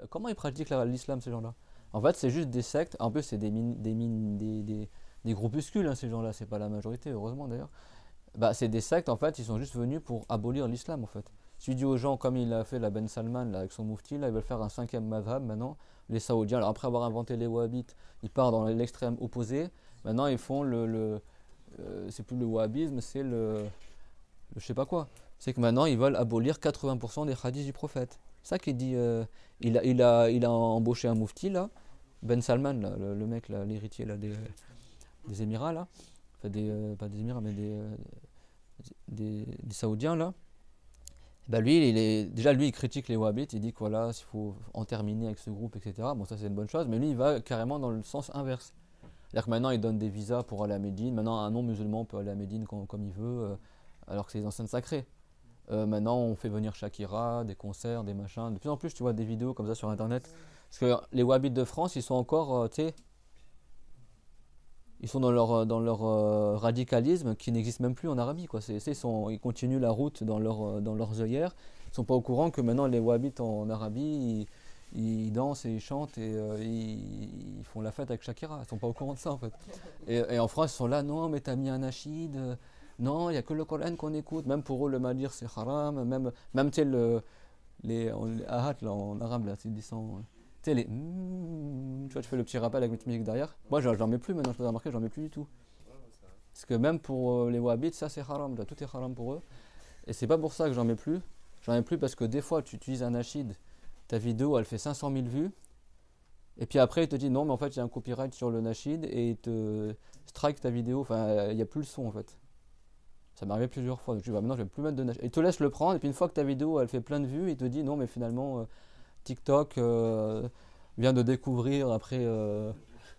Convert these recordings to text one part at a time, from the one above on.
Comment ils pratiquent l'islam, ces gens-là? En fait, c'est juste des sectes. En plus, c'est des groupuscules, hein, ces gens-là. C'est pas la majorité, heureusement d'ailleurs. Bah, c'est des sectes, en fait. Ils sont juste venus pour abolir l'islam, en fait. Si tu dis aux gens, comme il a fait la Ben Salman là, avec son moufti, là, ils veulent faire un cinquième madhab maintenant. Les Saoudiens, alors après avoir inventé les wahhabites, ils partent dans l'extrême opposé. Maintenant, ils font c'est plus le wahhabisme, c'est le je sais pas quoi. C'est que maintenant ils veulent abolir 80% des hadiths du prophète. C'est ça qu'il dit. Il a embauché un moufti là, Ben Salman, là, le mec, là, l'héritier là, des Émirats là. Enfin, pas des Émirats, mais des Saoudiens là. Bah lui, déjà lui, il critique les wahhabites, il dit que voilà, il faut en terminer avec ce groupe, etc. Bon, ça c'est une bonne chose, mais lui, il va carrément dans le sens inverse. C'est-à-dire que maintenant, il donne des visas pour aller à Médine. Maintenant, un non-musulman peut aller à Médine comme il veut, alors que c'est des enceintes sacrées. Maintenant, on fait venir Shakira, des concerts, des machins. De plus en plus, tu vois des vidéos comme ça sur Internet. Parce que les Wahhabites de France, ils sont encore, tu sais, ils sont dans leur radicalisme qui n'existe même plus en Arabie, quoi. Ils continuent la route dans leurs œillères. Ils sont pas au courant que maintenant, les Wahhabites en Arabie, ils dansent et ils chantent et ils font la fête avec Shakira. Ils sont pas au courant de ça, en fait. Et en France, ils sont là, non, mais t'as mis un nachid. Non, il n'y a que le Coran qu'on écoute. Même pour eux, le madir, c'est haram. Même tu sais, les ahat, là, en arabe, là, c'est descend. Tu sais, tu vois, tu fais le petit rappel avec une petite musique derrière. Moi, j'en mets plus maintenant, je peux remarquer, j'en mets plus du tout. Parce que même pour les wahhabites, ça, c'est haram. Là, tout est haram pour eux. Et c'est pas pour ça que j'en mets plus. J'en mets plus parce que des fois, tu utilises un nachid, ta vidéo, elle fait 500 000 vues. Et puis après, il te dit non, mais en fait, il y a un copyright sur le nachid et il te strike ta vidéo. Enfin, il n'y a plus le son, en fait. Ça m'est arrivé plusieurs fois. Donc, tu vois, maintenant, je vais plus mettre de nachid. Il te laisse le prendre, et puis une fois que ta vidéo, elle fait plein de vues, il te dit non, mais finalement, TikTok vient de découvrir après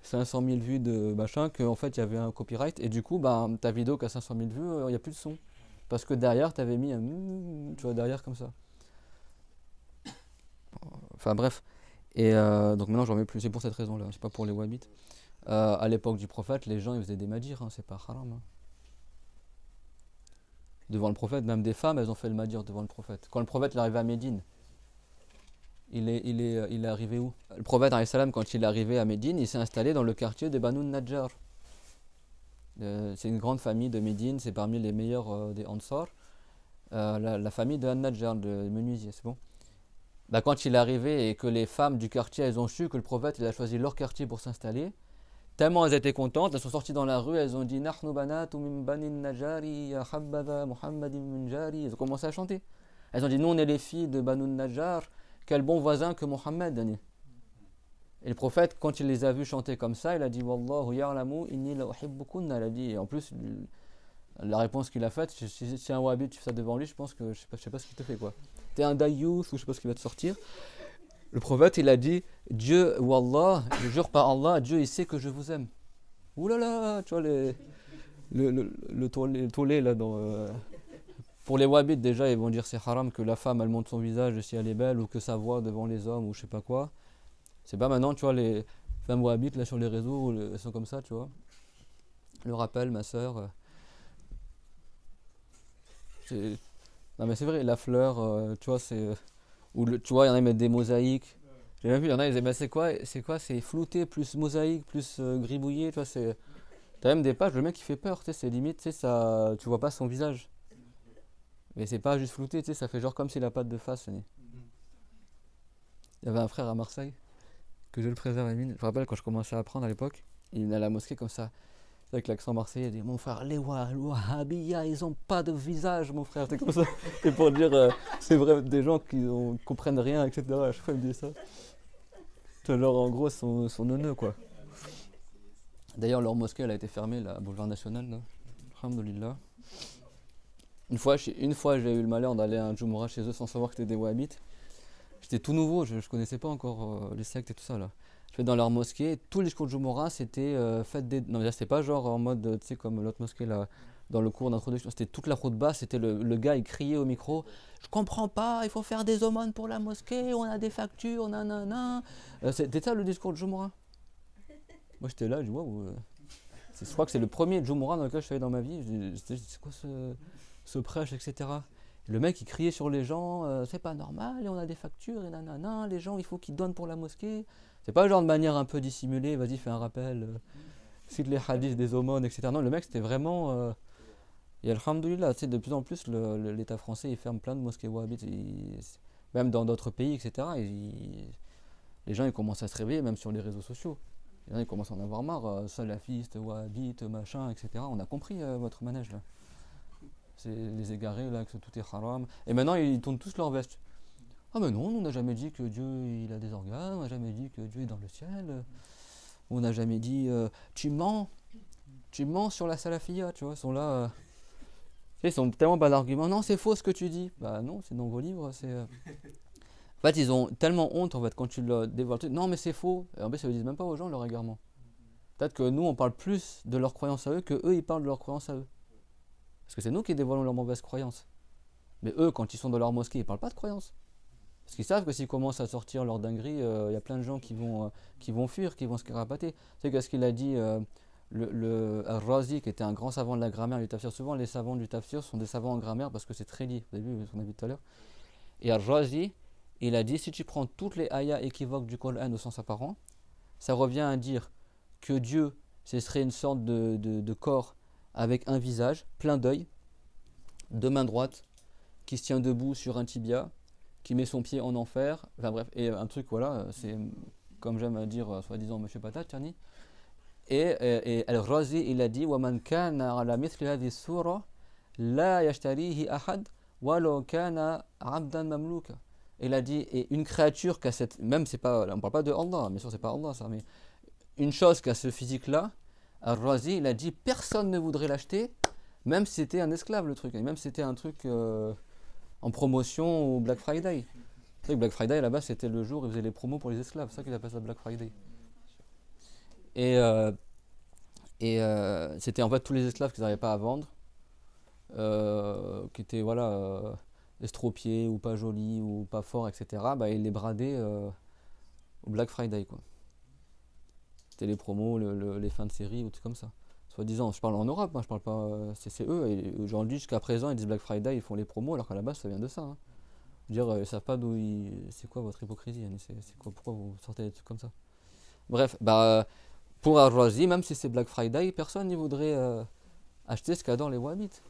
500 000 vues de machin qu'en fait, il y avait un copyright. Et du coup, bah, ta vidéo qui a 500 000 vues, il n'y a plus de son. Parce que derrière, tu avais mis un tu vois, derrière comme ça. Enfin bref. Et donc maintenant, j'en mets plus. C'est pour cette raison-là. C'est pas pour les wahhabites. À l'époque du prophète, les gens ils faisaient des madirs, hein, c'est pas haram, hein. Devant le prophète, même des femmes, elles ont fait le madir devant le prophète. Quand le prophète est arrivé à Médine, il est arrivé où? Le prophète, alayhi salam, quand il est arrivé à Médine, il s'est installé dans le quartier des Banu Najjar. C'est une grande famille de Médine, c'est parmi les meilleurs des Ansar. La famille de An-Najjar, de menuisier, c'est bon. Bah, quand il est arrivé et que les femmes du quartier, elles ont su que le prophète il a choisi leur quartier pour s'installer, tellement elles étaient contentes, elles sont sorties dans la rue, elles ont dit Nahnu banatu min bani najari ya habbaza Muhammadin min jari. Elles ont commencé à chanter. Elles ont dit nous on est les filles de Banu Najjar, quel bon voisin que Mohammed. Et le prophète, quand il les a vues chanter comme ça, il a dit Wallahu ya'lamu inni la uhibbukunna. Il a dit, et en plus, la réponse qu'il a faite, si un wahhabite tu fais ça devant lui, je pense que je sais pas ce qu'il te fait quoi. T'es un dayyous ou je sais pas ce qu'il va te sortir. Le prophète il a dit Dieu, Wallah, je jure par Allah, Dieu il sait que je vous aime. Ouh là là, tu vois le tollé là dans. Pour les wahhabites déjà, ils vont dire c'est haram que la femme elle montre son visage si elle est belle ou que sa voix devant les hommes ou je sais pas quoi. C'est pas maintenant, tu vois, les femmes wahhabites là sur les réseaux, elles sont comme ça, tu vois. Le rappel, ma soeur. Non mais c'est vrai, la fleur, tu vois, c'est. Tu vois, il y en a qui mettent des mosaïques. J'ai même vu, il y en a, ils disaient, bah, c'est quoi, c'est flouté plus mosaïque plus gribouillé, tu vois, c'est. T'as même des pages, le mec il fait peur, tu sais, c'est limite, tu sais, ça. Tu vois pas son visage. Mais c'est pas juste flouté, tu sais, ça fait genre comme s'il a pas de face. Il y avait un frère à Marseille, que Dieu le préserve, Amine. Je me rappelle quand je commençais à apprendre à l'époque, il venait à la mosquée comme ça, avec l'accent marseillais, il dit mon frère, les Wahhabiyas, ils ont pas de visage, mon frère. C'est comme ça. C'est pour dire, c'est vrai, des gens qui comprennent rien, etc. À chaque fois, il me dit ça. C'est genre, en gros, son neuneu, quoi. D'ailleurs, leur mosquée, elle a été fermée, là, à Boulevard National, là. Alhamdoulilah. Une fois, j'ai eu le malheur d'aller à un Jumu'ah chez eux sans savoir que c'était des Wahhabites. J'étais tout nouveau, je connaissais pas encore les sectes et tout ça, là. Je vais dans leur mosquée, tous les discours de Jumu'ah c'était faites des. Non, c'était pas genre en mode, tu sais, comme l'autre mosquée là, dans le cours d'introduction, c'était toute la khutba, c'était le gars, il criait au micro je comprends pas, il faut faire des aumônes pour la mosquée, on a des factures, nanana. C'était ça le discours de Jumu'ah. Moi j'étais là, je dis waouh. Je crois que c'est le premier Jumu'ah dans lequel je suis allé dans ma vie. C'est quoi ce prêche, etc. Le mec, il criait sur les gens, c'est pas normal, et on a des factures, et nanana, les gens, il faut qu'ils donnent pour la mosquée. C'est pas le genre de manière un peu dissimulée, vas-y, fais un rappel, cite les hadiths des aumônes, etc. Non, le mec, c'était vraiment. Et alhamdoulilah, tu sais, de plus en plus, l'État français, il ferme plein de mosquées wahhabites, même dans d'autres pays, etc. Les gens, ils commencent à se réveiller, même sur les réseaux sociaux. Les gens, ils commencent à en avoir marre, salafistes, wahhabites, machin, etc. On a compris votre manège, là. C'est les égarés, là, que tout est haram. Et maintenant, ils tournent tous leur veste. Ah, mais non, on n'a jamais dit que Dieu, il a des organes, on n'a jamais dit que Dieu est dans le ciel. On n'a jamais dit, tu mens sur la salafia, tu vois, ils sont là. Ils sont tellement bas d'arguments. Non, c'est faux ce que tu dis. Bah non, c'est dans vos livres. En fait, ils ont tellement honte en fait quand tu le dévoiles. Non, mais c'est faux. Et en fait, ils le disent même pas aux gens leur égarement. Peut-être que nous, on parle plus de leurs croyances à eux que eux, ils parlent de leurs croyances à eux. Parce que c'est nous qui dévoilons leurs mauvaises croyances. Mais eux, quand ils sont dans leur mosquée, ils parlent pas de croyances. Parce qu'ils savent que s'ils commencent à sortir leur dinguerie, il y a plein de gens qui vont fuir, qui vont se carapater. C'est qu'est-ce qu'il a dit le Al-Razi, qui était un grand savant de la grammaire et du tafsir. Souvent, les savants du tafsir sont des savants en grammaire parce que c'est très lié. Vous avez vu ce qu'on a vu tout à l'heure. Et Al-Razi, il a dit, si tu prends toutes les ayats équivoques du Coran au sens apparent, ça revient à dire que Dieu, ce serait une sorte de corps avec un visage, plein d'œil, deux mains droites, qui se tient debout sur un tibia, qui met son pied en enfer, enfin bref, et un truc, voilà, c'est comme j'aime à dire, soi-disant, Monsieur Patat, Tchani. Et Al-Razi, il a dit وَمَنْ كَانَ عَلَى مِثْلِ هَذِهِ السُّورَةِ لَا يَشْتَرِيهِ أَحَدٌ وَلَوْ كَانَ عَبْدًا مَمْلُوكًا. Il a dit, et une créature qui a cette, même c'est pas, on parle pas de Allah, bien sûr c'est pas Allah ça, mais une chose qui a ce physique-là, Al-Razi, il a dit, personne ne voudrait l'acheter, même si c'était un esclave le truc, et même si c'était un truc en promotion au Black Friday. Tu sais que Black Friday là-bas c'était le jour où ils faisaient les promos pour les esclaves, c'est ça qu'ils appellent ça Black Friday. Et, c'était en fait tous les esclaves qu'ils n'arrivaient pas à vendre, qui étaient voilà, estropiés ou pas jolis ou pas forts, etc. Bah, ils les bradaient au Black Friday, quoi. C'était les promos, les fins de série ou tout comme ça. Soi-disant, je parle en Europe, hein, je parle pas. C'est eux, et aujourd'hui jusqu'à présent ils disent Black Friday, ils font les promos alors qu'à la base ça vient de ça. Hein. Je veux dire, ils savent pas d'où c'est quoi votre hypocrisie, hein, c'est quoi, pourquoi vous sortez des trucs comme ça. Bref, bah. Pour Al-Razi, même si c'est Black Friday, personne n'y voudrait acheter ce qu'adorent les Wahhabites.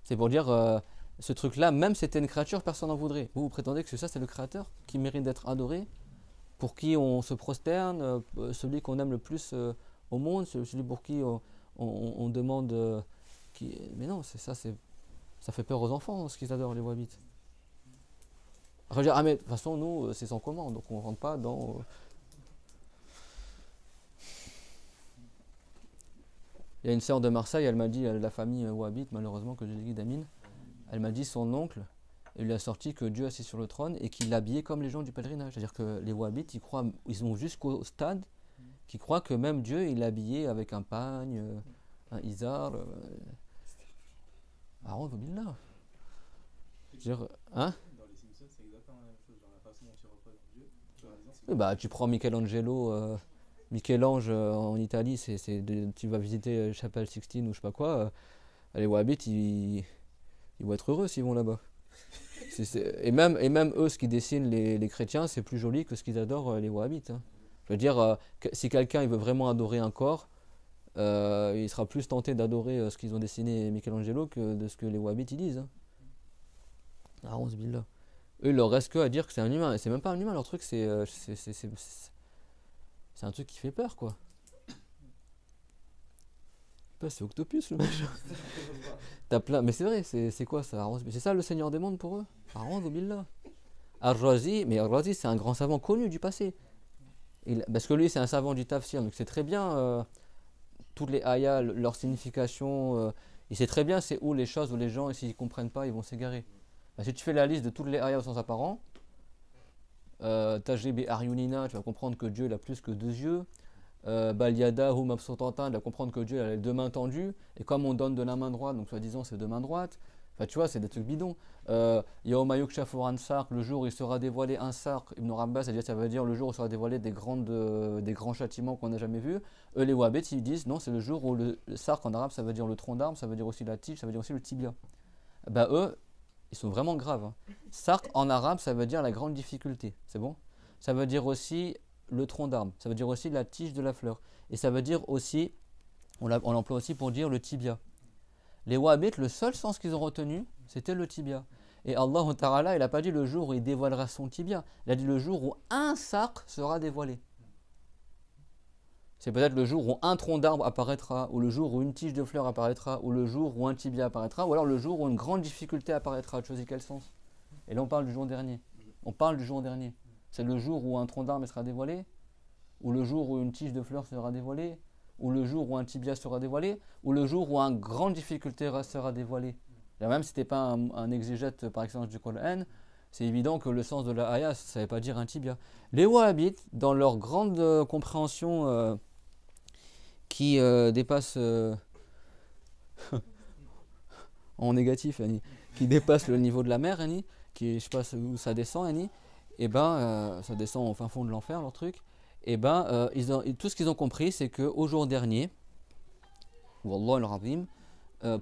C'est pour dire, ce truc-là, même si c'était une créature, personne n'en voudrait. Vous prétendez que ça, c'est le créateur qui mérite d'être adoré, pour qui on se prosterne, celui qu'on aime le plus au monde, celui pour qui on demande. Mais non, ça fait peur aux enfants, ce qu'ils adorent, les Wahhabites. Après, je veux dire, ah, mais de toute façon, nous, c'est sans commande, donc on ne rentre pas dans. Il y a une sœur de Marseille, elle m'a dit, la famille wahhabite, malheureusement, que j'ai dit d'Amine, elle m'a dit son oncle, il lui a sorti que Dieu est assis sur le trône et qu'il l'habillait comme les gens du pèlerinage. C'est-à-dire que les wahhabites, ils ont jusqu'au stade qu'ils croient que même Dieu, il est habillé avec un pagne, un izar. A'oudhu billah. Hein? Dans les Simpsons, c'est exactement la même chose. Genre la façon dont tu représentes Dieu. Oui, bah, tu prends Michelangelo. Michel-Ange en Italie, tu vas visiter Chapelle Sixtine ou je sais pas quoi, les Wahhabites, ils vont être heureux s'ils vont là-bas. Et même eux, ce qu'ils dessinent, les chrétiens, c'est plus joli que ce qu'ils adorent les Wahhabites. Hein. Je veux dire, si quelqu'un il veut vraiment adorer un corps, il sera plus tenté d'adorer ce qu'ils ont dessiné Michelangelo que de ce que les Wahhabites ils disent. Hein. Ah, on se billah. Eux, il leur reste que à dire que c'est un humain. Et c'est même pas un humain, leur truc, c'est un truc qui fait peur, quoi. C'est Octopus, le mec. T'as plein. Mais c'est vrai, c'est quoi ça? C'est ça le Seigneur des mondes pour eux? A'oudhu billah. Al-Razi, mais Al-Razi, c'est un grand savant connu du passé. Parce que lui, c'est un savant du tafsir, donc c'est très bien toutes les ayats, leur signification. Il sait très bien c'est où les choses où les gens, s'ils ne comprennent pas, ils vont s'égarer. Bah, si tu fais la liste de toutes les ayats au sens apparent, Tajrib et Aryunina, tu vas comprendre que Dieu il a plus que deux yeux. Baliada ou Mabsotanta, tu vas comprendre que Dieu a les deux mains tendues. Et comme on donne de la main droite, donc soi-disant c'est deux mains droites. Enfin, tu vois, c'est des trucs bidons. Yaomayuk Shafuran Sark, le jour où il sera dévoilé un Sark, Ibn Rabbas, ça veut dire le jour où il sera dévoilé des grands châtiments qu'on n'a jamais vus. Eux, les Wahhabites, ils disent non, c'est le jour où le Sark en arabe, ça veut dire le tronc d'arbre, ça veut dire aussi la tige, ça veut dire aussi le tibia. Bah, eux, Ils sont vraiment graves. Hein. Sarq en arabe, ça veut dire la grande difficulté. C'est bon? Ça veut dire aussi le tronc d'arbre. Ça veut dire aussi la tige de la fleur. Et ça veut dire aussi, on l'emploie aussi pour dire le tibia. Les wahhabites, le seul sens qu'ils ont retenu, c'était le tibia. Et Allah Ta'ala, il n'a pas dit le jour où il dévoilera son tibia. Il a dit le jour où un sarq sera dévoilé. C'est peut-être le jour où un tronc d'arbre apparaîtra, ou le jour où une tige de fleur apparaîtra, ou le jour où un tibia apparaîtra, ou alors le jour où une grande difficulté apparaîtra. Tu choisis quel sens? Et là on parle du jour dernier. On parle du jour dernier. C'est le jour où un tronc d'arbre sera dévoilé, ou le jour où une tige de fleur sera dévoilée, ou le jour où un tibia sera dévoilé, ou le jour où une grande difficulté sera dévoilée. Là même si ce n'était pas un exégète par excellence du Coran, c'est évident que le sens de la ayah, ça ne veut pas dire un tibia. Les wahhabites, dans leur grande compréhension qui dépasse en négatif, qui dépasse le niveau de la mer, qui, je sais pas où ça descend, et ben ça descend au fin fond de l'enfer, leur truc. Et ben tout ce qu'ils ont compris, c'est qu'au jour dernier, Wallah al-Azim,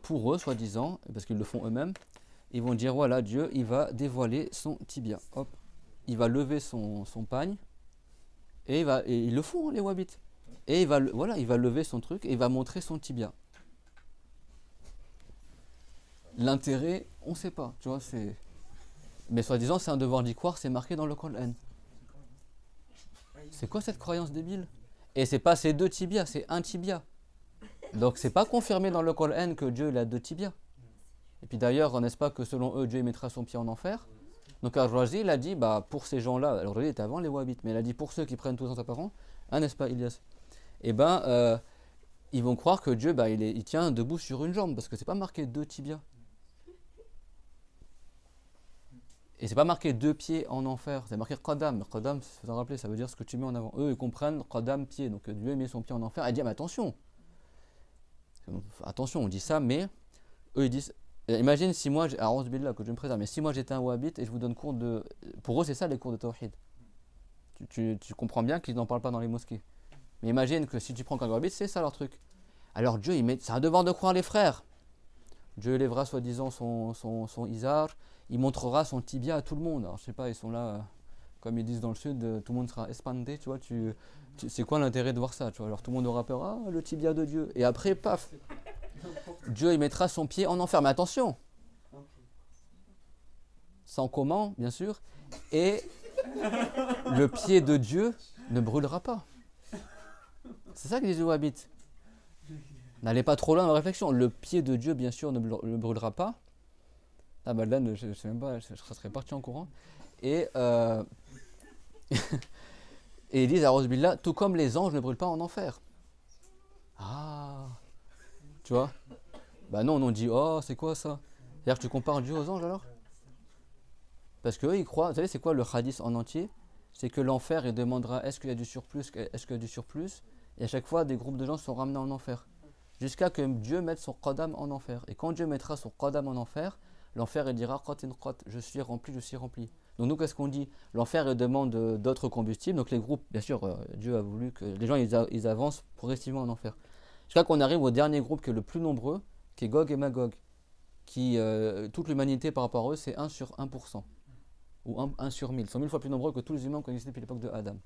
pour eux, soi-disant, parce qu'ils le font eux-mêmes, ils vont dire voilà, Dieu, il va dévoiler son tibia. Hop, il va lever son pagne, et ils le font, les wahhabites. Et il va lever son truc et il va montrer son tibia. L'intérêt, on ne sait pas, tu vois, c'est. Mais soi-disant, c'est un devoir d'y croire, c'est marqué dans le Coran. C'est quoi cette croyance débile? Et c'est pas ces deux tibias, c'est un tibia. Donc c'est pas confirmé dans le Coran que Dieu il a deux tibias. Et puis d'ailleurs, n'est-ce pas que selon eux, Dieu il mettra son pied en enfer? Donc Al-Razi, il a dit, bah pour ces gens-là, Al-Razi était avant les wahhabites, mais il a dit pour ceux qui prennent tout en apparent, n'est-ce pas, Ilyas? Eh ben, ils vont croire que Dieu, bah, il tient debout sur une jambe, parce que c'est pas marqué deux tibias. Et c'est pas marqué deux pieds en enfer, c'est marqué qadam. Qadam, faut s'en rappeler, ça veut dire ce que tu mets en avant. Eux, ils comprennent qadam, pied. Donc Dieu met son pied en enfer. Et dit, mais attention, on dit ça, mais eux, ils disent, imagine si moi, alors billah, que je me préserve, mais si moi j'étais un wahhabite et je vous donne cours de. Pour eux, c'est ça les cours de tawhid. Tu comprends bien qu'ils n'en parlent pas dans les mosquées. Mais imagine que si tu prends qu'un wahhabite, c'est ça leur truc. Alors Dieu, c'est un devoir de croire les frères. Dieu lèvera soi-disant son izar, il montrera son tibia à tout le monde. Alors je sais pas, ils sont là, comme ils disent dans le sud, tout le monde sera espandé, tu vois. C'est quoi l'intérêt de voir ça, tu vois? Alors tout le monde aura peur, ah, le tibia de Dieu. Et après, paf, Dieu il mettra son pied en enfer. Mais attention, sans comment, bien sûr. Et le pied de Dieu ne brûlera pas. C'est ça que disent les wahhabites. N'allez pas trop loin dans la réflexion. Le pied de Dieu, bien sûr, ne brûlera pas. Ah bah là, je ne sais même pas, je serais parti en courant. Et, et ils disent, A'udhu billah, tout comme les anges ne brûlent pas en enfer. Ah, tu vois? Bah non, on dit, oh, c'est quoi ça? C'est-à-dire que tu compares Dieu aux anges alors? Parce qu'eux, ils croient, vous savez, c'est quoi le hadith en entier? C'est que l'enfer, il demandera, est-ce qu'il y a du surplus? Est-ce qu'il y a du surplus? Et à chaque fois, des groupes de gens sont ramenés en enfer. Jusqu'à que Dieu mette son qadam en enfer. Et quand Dieu mettra son qadam en enfer, l'enfer il dira qatin qat, je suis rempli, je suis rempli. Donc nous qu'est-ce qu'on dit? L'enfer il demande d'autres combustibles. Donc les groupes, bien sûr, Dieu a voulu que les gens ils avancent progressivement en enfer. Jusqu'à qu'on arrive au dernier groupe qui est le plus nombreux, qui est Gog et Magog. Qui, toute l'humanité par rapport à eux, c'est 1 sur 1%. Ou 1 sur 1000. Ils sont 1000 fois plus nombreux que tous les humains qui ont existé depuis l'époque de Adam.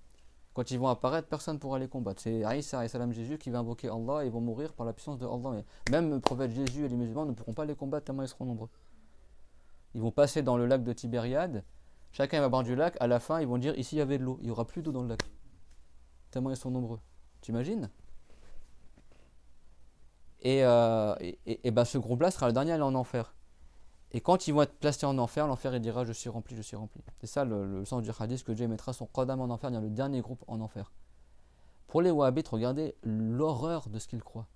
Quand ils vont apparaître, personne ne pourra les combattre. C'est Aïssa et Salam Jésus qui va invoquer Allah et ils vont mourir par la puissance de Allah. Même le prophète Jésus et les musulmans ne pourront pas les combattre tellement ils seront nombreux. Ils vont passer dans le lac de Tibériade. Chacun va boire du lac. À la fin, ils vont dire ici il y avait de l'eau. Il n'y aura plus d'eau dans le lac. Tellement ils sont nombreux. T'imagines? Et ben ce groupe-là sera le dernier à aller en enfer. Et quand ils vont être placés en enfer, l'enfer il dira je suis rempli, je suis rempli. C'est ça le sens du hadith, que Dieu mettra son qadam en enfer, il y a le dernier groupe en enfer. Pour les wahhabites, regardez l'horreur de ce qu'ils croient.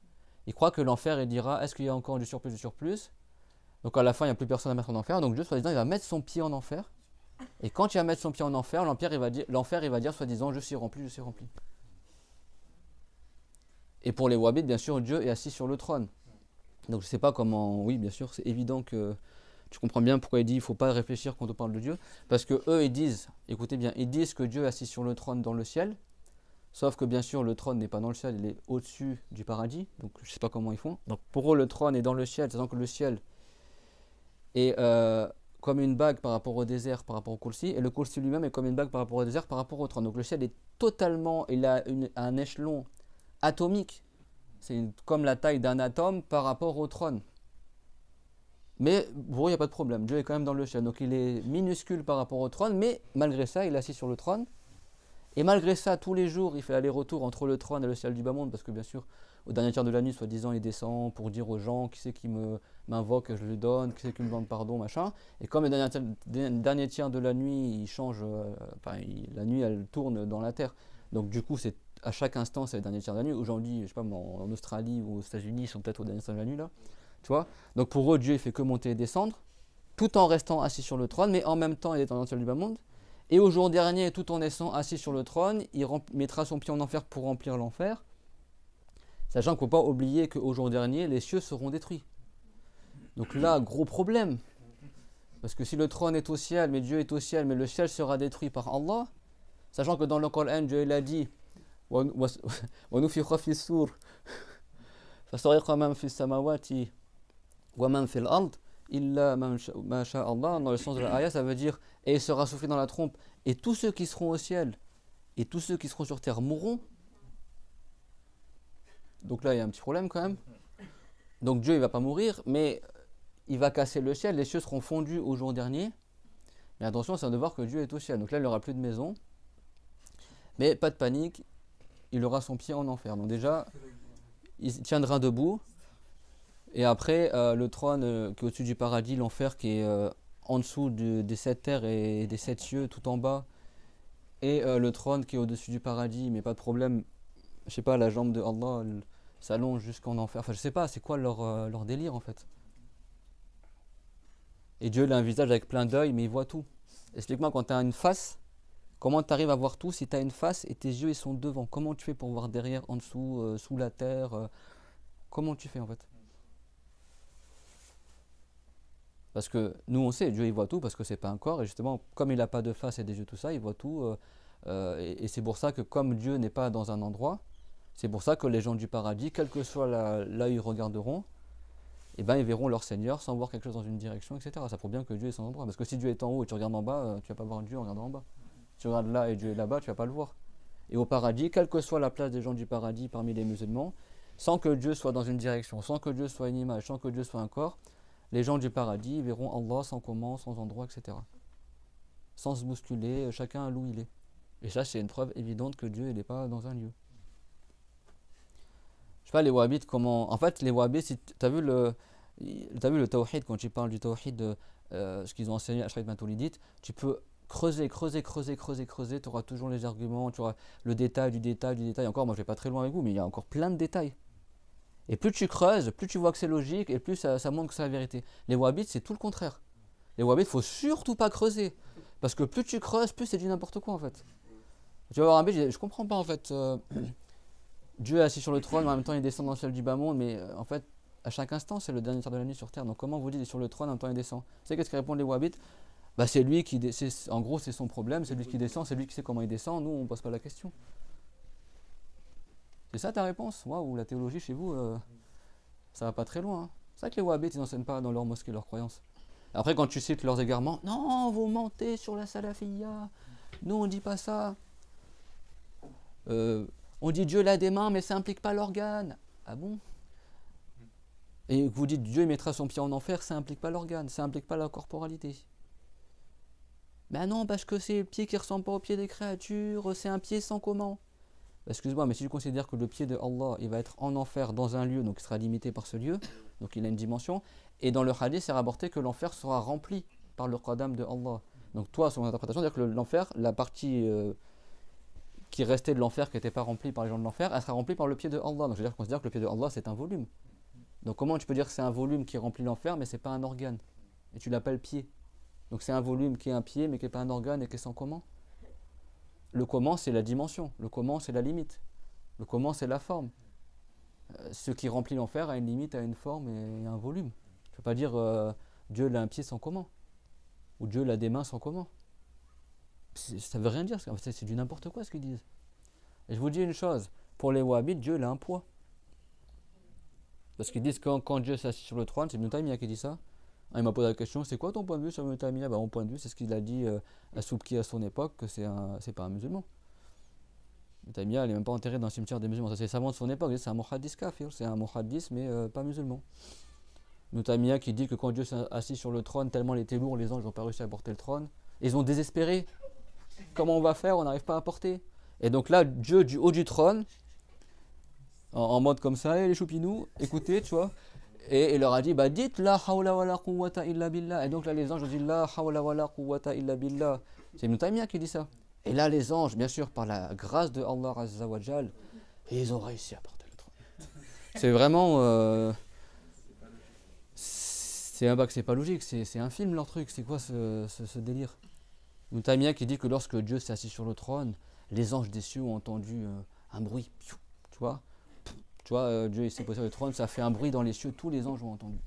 Ils croient que l'enfer il dira est-ce qu'il y a encore du surplus, du surplus? Donc à la fin il n'y a plus personne à mettre en enfer, donc Dieu soi-disant il va mettre son pied en enfer. Et quand il va mettre son pied en enfer, l'enfer il va dire soi-disant je suis rempli, je suis rempli. Et pour les wahhabites, bien sûr, Dieu est assis sur le trône. Donc je ne sais pas comment, oui bien sûr c'est évident que tu comprends bien pourquoi il dit il ne faut pas réfléchir quand on parle de Dieu. Parce que eux ils disent, écoutez bien, ils disent que Dieu est assis sur le trône dans le ciel. Sauf que bien sûr le trône n'est pas dans le ciel, il est au-dessus du paradis. Donc je ne sais pas comment ils font. Donc pour eux le trône est dans le ciel, c'est-à-dire que le ciel est comme une bague par rapport au désert, par rapport au Kursi, et le Kursi lui-même est comme une bague par rapport au désert, par rapport au trône. Donc le ciel est totalement, il a un échelon atomique, comme la taille d'un atome par rapport au trône. Mais bon, il n'y a pas de problème, Dieu est quand même dans le ciel, donc il est minuscule par rapport au trône, mais malgré ça, il est assis sur le trône. Et malgré ça, tous les jours, il fait aller-retour entre le trône et le ciel du bas monde, parce que bien sûr, au dernier tiers de la nuit, soi-disant, il descend pour dire aux gens qui c'est qui m'invoque, je lui donne, qui c'est qui me demande pardon, machin. Et comme le dernier tiers de la nuit, il change, la nuit, elle tourne dans la terre. Donc du coup, c'est à chaque instant, c'est le dernier tiers de la nuit. Aujourd'hui, je sais pas, en Australie ou aux États-Unis, ils sont peut-être au dernier tiers de la nuit, là. Tu vois. Donc pour eux, Dieu, il fait que monter et descendre, tout en restant assis sur le trône, mais en même temps, il est dans le ciel du bas monde. Et au jour dernier, tout en étant assis sur le trône, il mettra son pied en enfer pour remplir l'enfer. Sachant qu'il ne faut pas oublier qu'au jour dernier, les cieux seront détruits. Donc là, gros problème. Parce que si le trône est au ciel, mais Dieu est au ciel, mais le ciel sera détruit par Allah, sachant que dans le Coran, Dieu l'a dit وَنُفِخَ فِي الصُّورِ فَصَعِقَ مَنْ فِي السَّمَاوَاتِ وَمَنْ فِي الْأَرْضِ إِلَّا مَا شَاءَ اللَّهُ. Dans le sens de l'ayah, ça veut dire et il sera soufflé dans la trompe, et tous ceux qui seront au ciel et tous ceux qui seront sur terre mourront. Donc là, il y a un petit problème quand même. Donc Dieu, il va pas mourir, mais il va casser le ciel, les cieux seront fondus au jour dernier. Mais attention, c'est un devoir que Dieu est au ciel. Donc là, il n'aura plus de maison. Mais pas de panique, il aura son pied en enfer. Donc déjà, il tiendra debout. Et après, le trône qui est au-dessus du paradis, l'enfer qui est en dessous des 7 terres et des 7 cieux, tout en bas. Et le trône qui est au-dessus du paradis, mais pas de problème. Je sais pas, la jambe de Allah s'allonge jusqu'en enfer. Enfin, je sais pas, c'est quoi leur délire en fait. Et Dieu il a un visage avec plein d'œils, mais il voit tout. Explique-moi, quand tu as une face, comment tu arrives à voir tout si tu as une face et tes yeux ils sont devant? Comment tu fais pour voir derrière, en dessous, sous la terre comment tu fais en fait? Parce que nous on sait, Dieu il voit tout parce que c'est pas un corps, et justement, comme il n'a pas de face et des yeux, tout ça, il voit tout. Et c'est pour ça que comme Dieu n'est pas dans un endroit, c'est pour ça que les gens du paradis, quel que soit là où ils regarderont, et ben ils verront leur Seigneur sans voir quelque chose dans une direction, etc. Ça prouve bien que Dieu est sans endroit. Parce que si Dieu est en haut et tu regardes en bas, tu vas pas voir Dieu en regardant en bas. Si tu regardes là et Dieu est là-bas, tu vas pas le voir. Et au paradis, quelle que soit la place des gens du paradis parmi les musulmans, sans que Dieu soit dans une direction, sans que Dieu soit une image, sans que Dieu soit un corps, les gens du paradis verront Allah sans comment, sans endroit, etc. Sans se bousculer, chacun là où il est. Et ça, c'est une preuve évidente que Dieu n'est pas dans un lieu. Je sais pas, les wahhabites, comment. En fait, les wahhabites, si tu as vu le tawhid, quand tu parles du tawhid, ce qu'ils ont enseigné à Shaykh Matoulidite, tu peux creuser, tu auras toujours les arguments, tu auras le détail du détail du détail. Encore, moi, je vais pas très loin avec vous, mais il y a encore plein de détails. Et plus tu creuses, plus tu vois que c'est logique, et plus ça montre que c'est la vérité. Les wahhabites, c'est tout le contraire. Les wahhabites, il faut surtout pas creuser. Parce que plus tu creuses, plus c'est du n'importe quoi, en fait. Tu vas voir un bête, je comprends pas, en fait. Dieu est assis sur le trône, mais en même temps, il descend dans le ciel du bas monde, mais en fait, à chaque instant, c'est le dernier tiers de la nuit sur terre. Donc, comment vous dites, il est sur le trône, en même temps, il descend? Vous savez qu'est-ce qu'ils répondent les wahhabites? Bah, c'est lui qui en gros, c'est son problème, c'est lui qui descend, c'est lui qui sait comment il descend. Nous, on pose pas la question. C'est ça ta réponse? Waouh, la théologie chez vous, ça va pas très loin. Hein. C'est vrai que les wahhabites, ils n'enseignent pas dans leur mosquée leurs croyances. Après, quand tu cites leurs égarements, non, vous mentez sur la salafiyya. Nous, on dit pas ça. On dit Dieu a des mains, mais ça implique pas l'organe. Ah bon? Et vous dites Dieu mettra son pied en enfer, ça implique pas l'organe, ça implique pas la corporalité. Ben non, parce que c'est le pied qui ressemble pas au pied des créatures, c'est un pied sans comment. Excuse-moi, mais si tu considères que le pied de Allah, il va être en enfer dans un lieu, donc il sera limité par ce lieu, donc il a une dimension, et dans le hadith, c'est rapporté que l'enfer sera rempli par le qadam de Allah. Donc toi, son interprétation, c'est-à-dire que l'enfer, la partie qui restait de l'enfer, qui n'était pas remplie par les gens de l'enfer, elle sera remplie par le pied de Allah. Donc je veux dire, considère que le pied de Allah, c'est un volume. Donc comment tu peux dire que c'est un volume qui remplit l'enfer, mais c'est pas un organe? Et tu l'appelles pied. Donc c'est un volume qui est un pied, mais qui n'est pas un organe et qui est sans comment? Le comment, c'est la dimension. Le comment, c'est la limite. Le comment, c'est la forme. Ce qui remplit l'enfer a une limite, a une forme et un volume. Tu ne peux pas dire Dieu a un pied sans comment. Ou Dieu a des mains sans comment. Ça ne veut rien dire. C'est du n'importe quoi ce qu'ils disent. Et je vous dis une chose. Pour les wahhabites, Dieu a un poids. Parce qu'ils disent que quand Dieu s'assied sur le trône, c'est Ibn Taymiyyah qui dit ça. Ah, il m'a posé la question, c'est quoi ton point de vue sur Ibn Taymiyyah? Bah, mon point de vue, c'est ce qu'il a dit à Soubki à son époque, que c'est pas un musulman. Ibn Taymiyyah, il n'est même pas enterré dans le cimetière des musulmans. Ça, c'est les savants de son époque. C'est un muhaddis kafir, c'est un muhaddis, mais pas musulman. Ibn Taymiyyah qui dit que quand Dieu s'est assis sur le trône, tellement il était lourd, les anges n'ont pas réussi à porter le trône. Ils ont désespéré. Comment on va faire? On n'arrive pas à porter. Et donc là, Dieu du haut du trône, en mode comme ça, les choupinous, écoutez, tu vois. Et il leur a dit, bah dites la hawla wa la quwwata illa billah. Et donc là, les anges ont dit la hawla wa la quwwata illa billah. C'est Ibn Taymiyyah qui dit ça. Et là, les anges, bien sûr, par la grâce de Allah Azza wa Jal, ils ont réussi à porter le trône. C'est vraiment. C'est un bac, c'est pas logique, c'est un film leur truc. C'est quoi ce délire? Ibn Taymiyyah qui dit que lorsque Dieu s'est assis sur le trône, les anges des cieux ont entendu un bruit. Tu vois? Dieu il s'est posé sur le trône, ça fait un bruit dans les cieux, tous les anges ont entendu.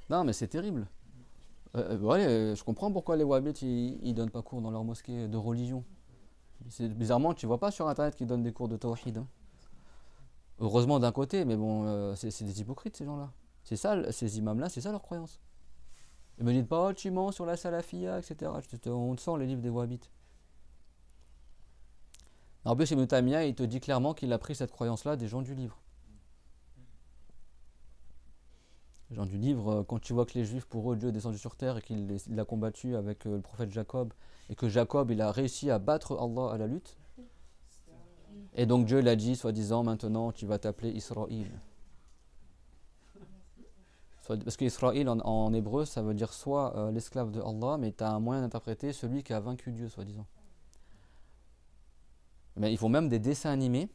Non, mais c'est terrible. Je comprends pourquoi les wahhabites ils donnent pas cours dans leur mosquée de religion. Bizarrement, tu vois pas sur internet qu'ils donnent des cours de tawhid. Hein. Heureusement d'un côté, mais bon, c'est des hypocrites ces gens-là. C'est ça, ces imams-là, c'est ça leur croyance. Ils me disent pas, oh, tu mens sur la salafia, etc. On te sent les livres des wahhabites. En plus, Ibn Taymiyyah, il te dit clairement qu'il a pris cette croyance-là des gens du livre. Les gens du livre, quand tu vois que les juifs, pour eux, Dieu est descendu sur terre et qu'il l'a combattu avec le prophète Jacob, et que Jacob, il a réussi à battre Allah à la lutte, et donc Dieu l'a dit, soi-disant, maintenant, tu vas t'appeler Israël. Parce qu'Israël, en hébreu, ça veut dire soit l'esclave de Allah, mais tu as un moyen d'interpréter celui qui a vaincu Dieu, soi-disant. Mais ils font même des dessins animés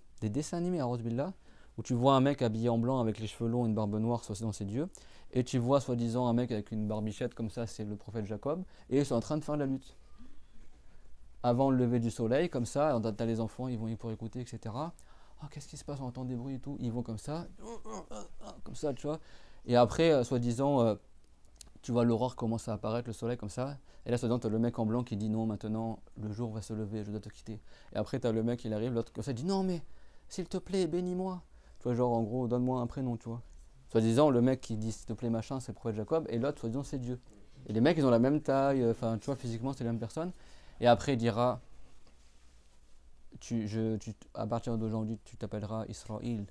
à Rosbillah, où tu vois un mec habillé en blanc avec les cheveux longs et une barbe noire, soi-disant c'est Dieu, et tu vois soi-disant un mec avec une barbichette comme ça, c'est le prophète Jacob, et ils sont en train de faire la lutte. Avant le lever du soleil, comme ça, t'as les enfants, ils vont pour écouter, etc. Oh, qu'est-ce qui se passe? On entend des bruits et tout. Ils vont comme ça, tu vois. Et après, soi-disant, tu vois l'aurore commence à apparaître, le soleil comme ça. Et là, soi-disant, tu as le mec en blanc qui dit non, maintenant, le jour va se lever, je dois te quitter. Et après, tu as le mec, il arrive, l'autre comme ça, il dit non, mais s'il te plaît, bénis-moi. Tu vois, genre, en gros, donne-moi un prénom, tu vois. Soi-disant, le mec qui dit s'il te plaît, machin, c'est le prophète Jacob, et l'autre, soi-disant, c'est Dieu. Et les mecs, ils ont la même taille, enfin, tu vois, physiquement, c'est la même personne. Et après, il dira à partir d'aujourd'hui, tu t'appelleras Israël,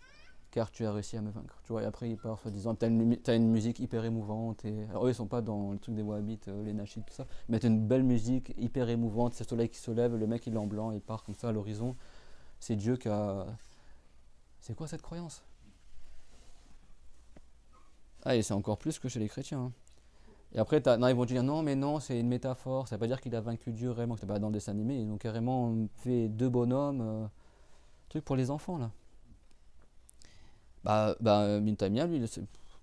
car tu as réussi à me vaincre. Tu vois, et après, il part soi-disant, t'as une musique hyper émouvante. Alors, eux, ils sont pas dans le truc des wahhabites, les nashids, tout ça. Mais t'as une belle musique hyper émouvante, c'est le soleil qui se lève, le mec, il est en blanc, il part comme ça à l'horizon. C'est Dieu qui a. C'est quoi cette croyance? Ah, et c'est encore plus que chez les chrétiens. Hein. Et après, non, ils vont te dire non, mais non, c'est une métaphore. Ça veut pas dire qu'il a vaincu Dieu réellement. C'est pas dans le dessin animé. Ils ont carrément fait deux bonhommes. Truc pour les enfants, là. Ibn Taymiyyah, lui,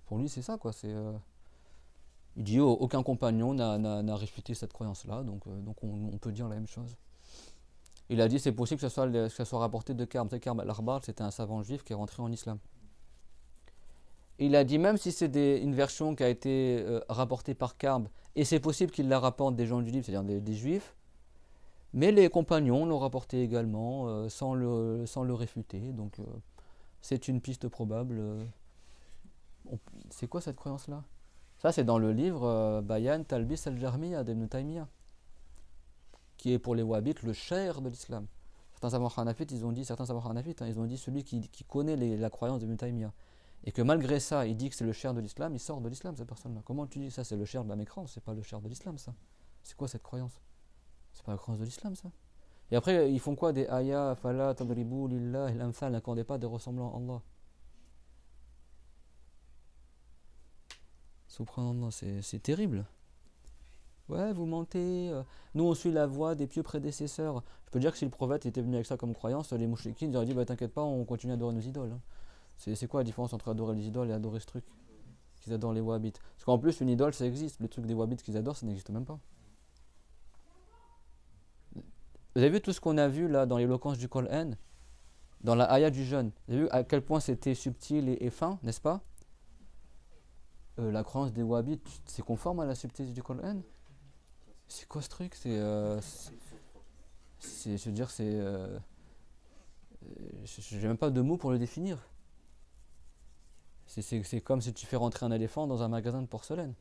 pour lui, c'est ça, quoi. Il dit aucun compagnon n'a réfuté cette croyance-là, donc on peut dire la même chose. Il a dit c'est possible que ça soit rapporté de Karb. Karb al-Ahbar, c'était un savant juif qui est rentré en islam. Il a dit même si c'est une version qui a été rapportée par Karb, et c'est possible qu'il la rapporte des gens du livre, c'est-à-dire des juifs, mais les compagnons l'ont rapporté également sans le réfuter, donc c'est une piste probable. C'est quoi cette croyance-là? Ça, c'est dans le livre Bayan Talbis al-Jahmiyya d'Ibn Taymiyyah, qui est pour les wahhabites le cher de l'islam. Certains savants hanafites, ils ont dit celui qui connaît la croyance d'Ibn Taymiyyah. Et que malgré ça, il dit que c'est le cher de l'islam, il sort de l'islam, cette personne-là. Comment tu dis ça? C'est le cher de la mécrance, c'est pas le cher de l'islam, ça. C'est quoi cette croyance? C'est pas la croyance de l'islam, ça. Et après, ils font quoi? Des ayats, fala, tadribu, lillah, l'amthal, n'accordez pas des ressemblants à Allah. Subhanallah, c'est terrible. Ouais, vous mentez. Nous, on suit la voie des pieux prédécesseurs. Je peux dire que si le prophète était venu avec ça comme croyance, les mouchriquins ils auraient dit bah, t'inquiète pas, on continue à adorer nos idoles. Hein. C'est quoi la différence entre adorer les idoles et adorer ce truc qu'ils adorent les wahhabites? Parce qu'en plus, une idole, ça existe. Le truc des wahhabites qu'ils adorent, ça n'existe même pas. Vous avez vu tout ce qu'on a vu là dans l'éloquence du Coran, dans la ayah du jeûne? Vous avez vu à quel point c'était subtil et fin, n'est-ce pas? La croyance des wahhabites, c'est conforme à la subtilité du Coran? C'est quoi ce truc? Je veux dire, Je n'ai même pas de mots pour le définir. C'est comme si tu fais rentrer un éléphant dans un magasin de porcelaine.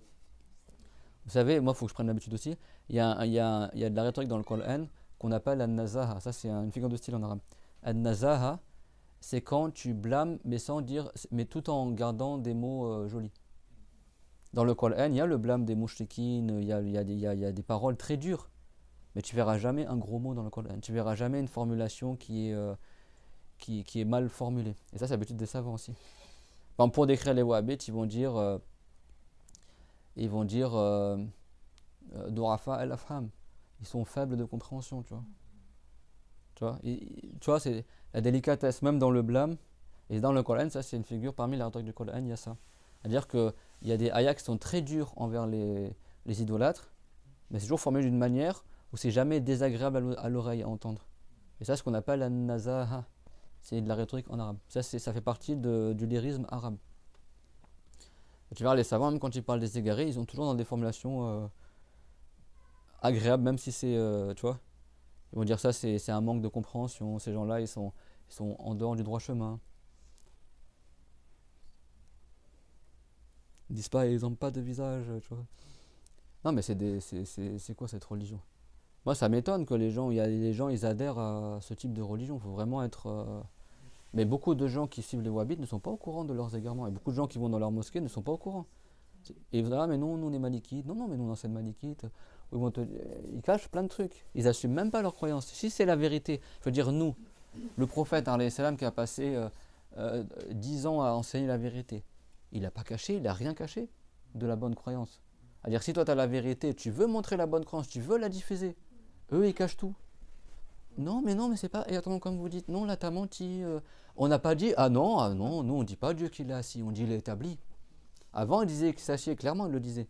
Vous savez, moi, il faut que je prenne l'habitude aussi. Il y a de la rhétorique dans le Coran qu'on appelle an-nazaha. Ça, c'est une figure de style en arabe. An-nazaha, c'est quand tu blâmes, mais sans dire, mais tout en gardant des mots jolis. Dans le Coran, il y a le blâme des mouchriquines, il y a des paroles très dures. Mais tu verras jamais un gros mot dans le Coran. Tu verras jamais une formulation qui est mal formulée. Et ça, c'est l'habitude des savants aussi. Par exemple, pour décrire les wahhabites, ils vont dire Dorafa al-Afham. Ils sont faibles de compréhension, tu vois. Tu vois, c'est la délicatesse, même dans le blâme. Et dans le Coran, ça, c'est une figure parmi les rhétoriques du Coran, il y a ça. C'est-à-dire qu'il y a des ayats qui sont très durs envers les idolâtres, mais c'est toujours formé d'une manière où c'est jamais désagréable à l'oreille à entendre. Et ça, c'est ce qu'on appelle an-nazaha. C'est de la rhétorique en arabe. Ça fait partie du lyrisme arabe. Et tu verras, les savants, même quand ils parlent des égarés, ils ont toujours dans des formulations agréables, même si c'est, tu vois, ils vont dire ça, c'est un manque de compréhension. Ces gens-là, ils sont en dehors du droit chemin. Ils disent pas, ils n'ont pas de visage, tu vois. Non, mais c'est quoi cette religion? Moi, ça m'étonne que les gens, ils adhèrent à ce type de religion. Il faut vraiment être. Mais beaucoup de gens qui suivent les wahhabites ne sont pas au courant de leurs égarements. Et beaucoup de gens qui vont dans leur mosquée ne sont pas au courant. Et ils vont dire, ah, mais non, nous on est malikites. Non, non, mais nous on enseigne malikite. Ils cachent plein de trucs. Ils n'assument même pas leurs croyances. Si c'est la vérité, je veux dire, nous, le prophète, alayhi salam, qui a passé 10 ans à enseigner la vérité, il n'a pas caché, il n'a rien caché de la bonne croyance. C'est-à-dire, si toi tu as la vérité, tu veux montrer la bonne croyance, tu veux la diffuser, eux ils cachent tout. Non, mais c'est pas. Et attends, comme vous dites, non, là t'as menti. On n'a pas dit, ah non, nous on dit pas Dieu qu'il est assis, on dit il est établi. Avant, ils disaient qu'il s'assied, clairement, ils le disaient.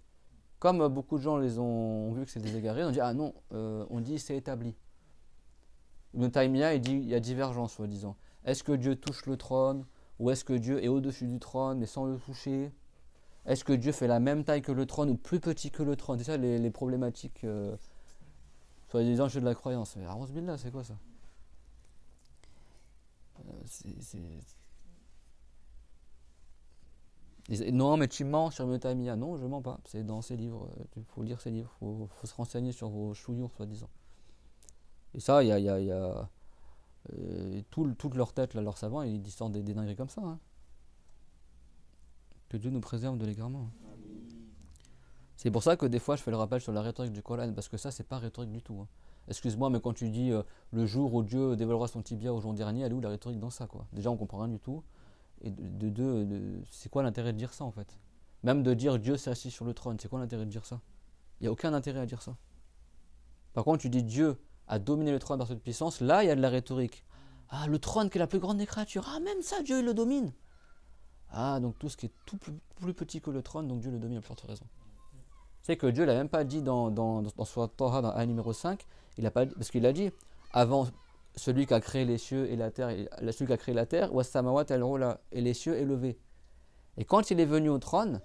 Comme beaucoup de gens ont vu que c'est des égarés, on dit, ah non, on dit c'est établi. Ibn Taymiyyah, il dit, il y a divergence, soi-disant. Est-ce que Dieu touche le trône, ou est-ce que Dieu est au-dessus du trône, mais sans le toucher? Est-ce que Dieu fait la même taille que le trône, ou plus petit que le trône? C'est ça les problématiques, soi-disant, jeux de la croyance. Mais a'ouz billah, c'est quoi ça? Non, mais tu mens sur Ibn Taymiyyah. Non, je mens pas. C'est dans ses livres. Il faut lire ses livres. Il faut se renseigner sur vos chouillures, soi-disant. Et ça, toute leur tête, là, leurs savants, ils sortent des dingueries comme ça. Hein. Que Dieu nous préserve de l'égarement. Hein. C'est pour ça que des fois, je fais le rappel sur la rhétorique du Coran, parce que ça, c'est pas rhétorique du tout. Hein. Excuse-moi, mais quand tu dis le jour où Dieu dévoilera son tibia au jour dernier, elle est où la rhétorique dans ça, quoi? Déjà, on comprend rien du tout. Et de deux, c'est quoi l'intérêt de dire ça, en fait? Même de dire Dieu s'est assis sur le trône, c'est quoi l'intérêt de dire ça? Il n'y a aucun intérêt à dire ça. Par contre, tu dis Dieu a dominé le trône par cette puissance, là, il y a de la rhétorique. Ah, le trône qui est la plus grande des créatures. Ah, même ça, Dieu, il le domine. Ah, donc tout ce qui est tout plus petit que le trône, donc Dieu le domine à plus forte raison. C'est que Dieu l'a même pas dit dans Surat Taha, dans ayat numéro 5, il a pas, parce qu'il a dit, avant celui qui a créé les cieux et la terre, celui qui a créé la terre, et les cieux élevés. Et quand il est venu au trône,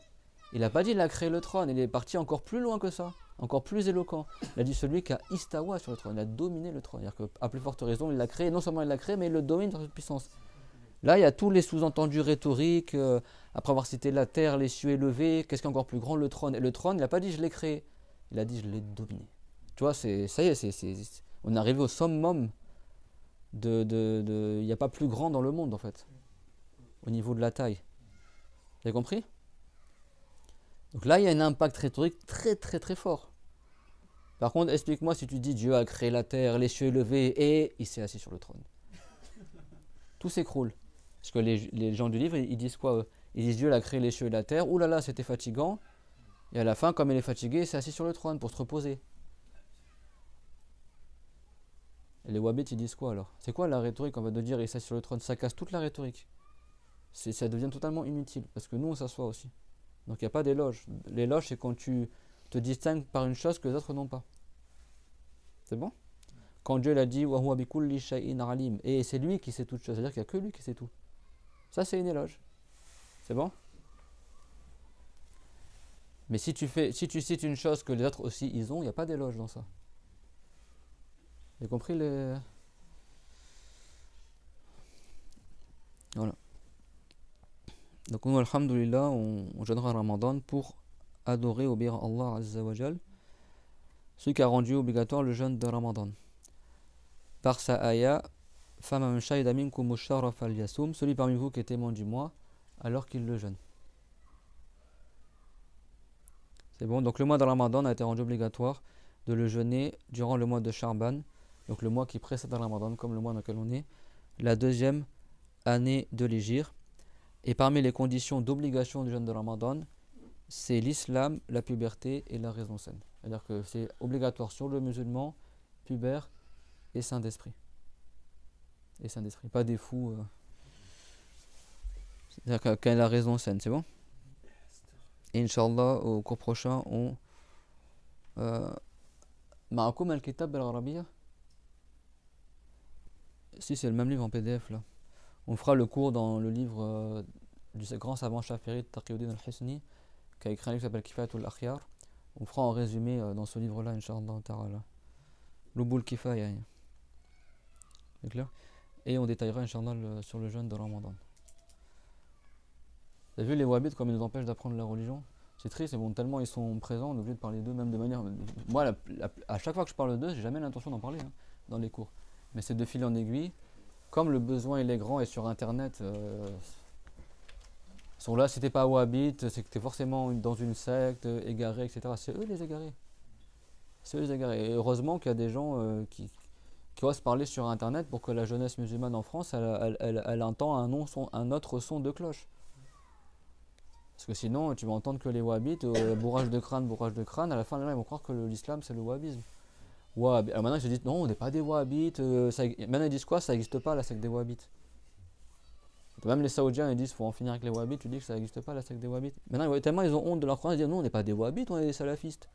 il n'a pas dit il a créé le trône, il est parti encore plus loin que ça, encore plus éloquent. Il a dit celui qui a istawa sur le trône, il a dominé le trône. C'est-à-dire qu'à plus forte raison, il l'a créé, non seulement il l'a créé, mais il le domine par cette puissance. Là, il y a tous les sous-entendus rhétoriques, après avoir cité la terre, les cieux élevés, qu'est-ce qui est encore plus grand, le trône. Et le trône, il n'a pas dit je l'ai créé, il a dit je l'ai dominé. Tu vois, ça y est, on est arrivé au summum il n'y a pas plus grand dans le monde, en fait, au niveau de la taille. Vous avez compris? Donc là, il y a un impact rhétorique très très très fort. Par contre, explique-moi si tu dis Dieu a créé la terre, les cieux élevés et il s'est assis sur le trône. Tout s'écroule. Parce que les gens du livre, ils disent quoi? Ils disent Dieu a créé les cieux et la terre, ouh là là, c'était fatigant. Et à la fin, comme il est fatigué, il s'est assis sur le trône pour se reposer. Et les wahhabites, ils disent quoi alors? C'est quoi la rhétorique, on va de dire il s'assit sur le trône? Ça casse toute la rhétorique. Ça devient totalement inutile, parce que nous, on s'assoit aussi. Donc il n'y a pas d'éloge. L'éloge, c'est quand tu te distingues par une chose que les autres n'ont pas. C'est bon? Quand Dieu l'a dit, wa bi kulli shay'in alim, et c'est lui qui sait toute chose, c'est-à-dire qu'il n'y a que lui qui sait tout. Ça, c'est une éloge. C'est bon? Mais si tu cites une chose que les autres aussi ils ont, il n'y a pas d'éloge dans ça. Vous avez compris les... Voilà. Donc nous, alhamdoulilah, on jeûnera Ramadan pour adorer, obéir à Allah Azza wa Jal, celui qui a rendu obligatoire le jeûne de Ramadan. Par sa ayah, Faman shahida minkum ash-shahra falyasum, celui parmi vous qui est témoin du mois, alors qu'il le jeûne. C'est bon, donc le mois de Ramadan a été rendu obligatoire de le jeûner durant le mois de Sha'ban, donc le mois qui précède le Ramadan, comme le mois dans lequel on est, la deuxième année de l'Hégire. Et parmi les conditions d'obligation du jeûne de Ramadan, c'est l'islam, la puberté et la raison saine. C'est-à-dire que c'est obligatoire sur le musulman, pubère et saint d'esprit. Et saint d'esprit, pas des fous. C'est-à-dire qu'elle a la raison saine, c'est bon? Et Inch'Allah, au cours prochain, on. Ma'akoum al-Kitab al-Arabiya. Si, c'est le même livre en PDF là. On fera le cours dans le livre du grand savant Shafi'i Taqiyuddin al-Hisni, qui a écrit un livre qui s'appelle Kifayatul Akhyar. On fera en résumé dans ce livre-là, Inch'Allah ta'ala. L'Ubul Kifaya. C'est clair? Et on détaillera, Inch'Allah, sur le jeûne de Ramadan. Vous avez vu les Wahhabites comme ils nous empêchent d'apprendre la religion? C'est triste, mais bon, tellement ils sont présents, on est obligé de parler d'eux, même de manière. Moi, à chaque fois que je parle d'eux, j'ai jamais l'intention d'en parler dans les cours. Mais c'est de fil en aiguille. Comme le besoin il est grand et sur internet, sont là, si t'es pas wahhabite, c'est que t'es forcément dans une secte, égaré, etc. C'est eux les égarés. C'est eux les égarés. Et heureusement qu'il y a des gens qui osent parler sur internet pour que la jeunesse musulmane en France, elle entend un autre son de cloche. Parce que sinon, tu vas entendre que les wahhabites, bourrage de crâne, à la fin, les gens ils vont croire que l'islam c'est le wahhabisme. Alors maintenant ils se disent non, on n'est pas des wahhabites. Maintenant ils disent quoi? Ça n'existe pas la secte des wahhabites. Même les saoudiens ils disent faut en finir avec les wahhabites. Tu dis que ça n'existe pas la secte des wahhabites. Maintenant tellement ils ont honte de leur croyance, ils disent non, on n'est pas des wahhabites, on est des salafistes.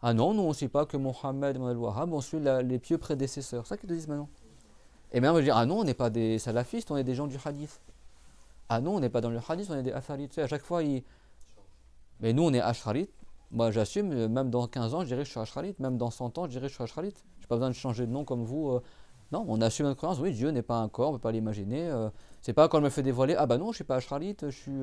Ah non, nous on ne suit pas que Mohammed ibn al-Wahhab, on suit les pieux prédécesseurs. C'est ça qu'ils te disent maintenant. Et maintenant ils disent ah non, on n'est pas des salafistes, on est des gens du hadith. Ah non, on n'est pas dans le hadith, on est des atharites. Tu sais, à chaque fois mais nous on est asharites. Moi j'assume, même dans 15 ans je dirais que je suis asharite, même dans 100 ans je dirais que je suis asharite. Je n'ai pas besoin de changer de nom comme vous. Non, on assume notre croyance, oui, Dieu n'est pas un corps, on ne peut pas l'imaginer. C'est pas quand je me fais dévoiler, ah bah non, je ne suis pas asharite, je suis.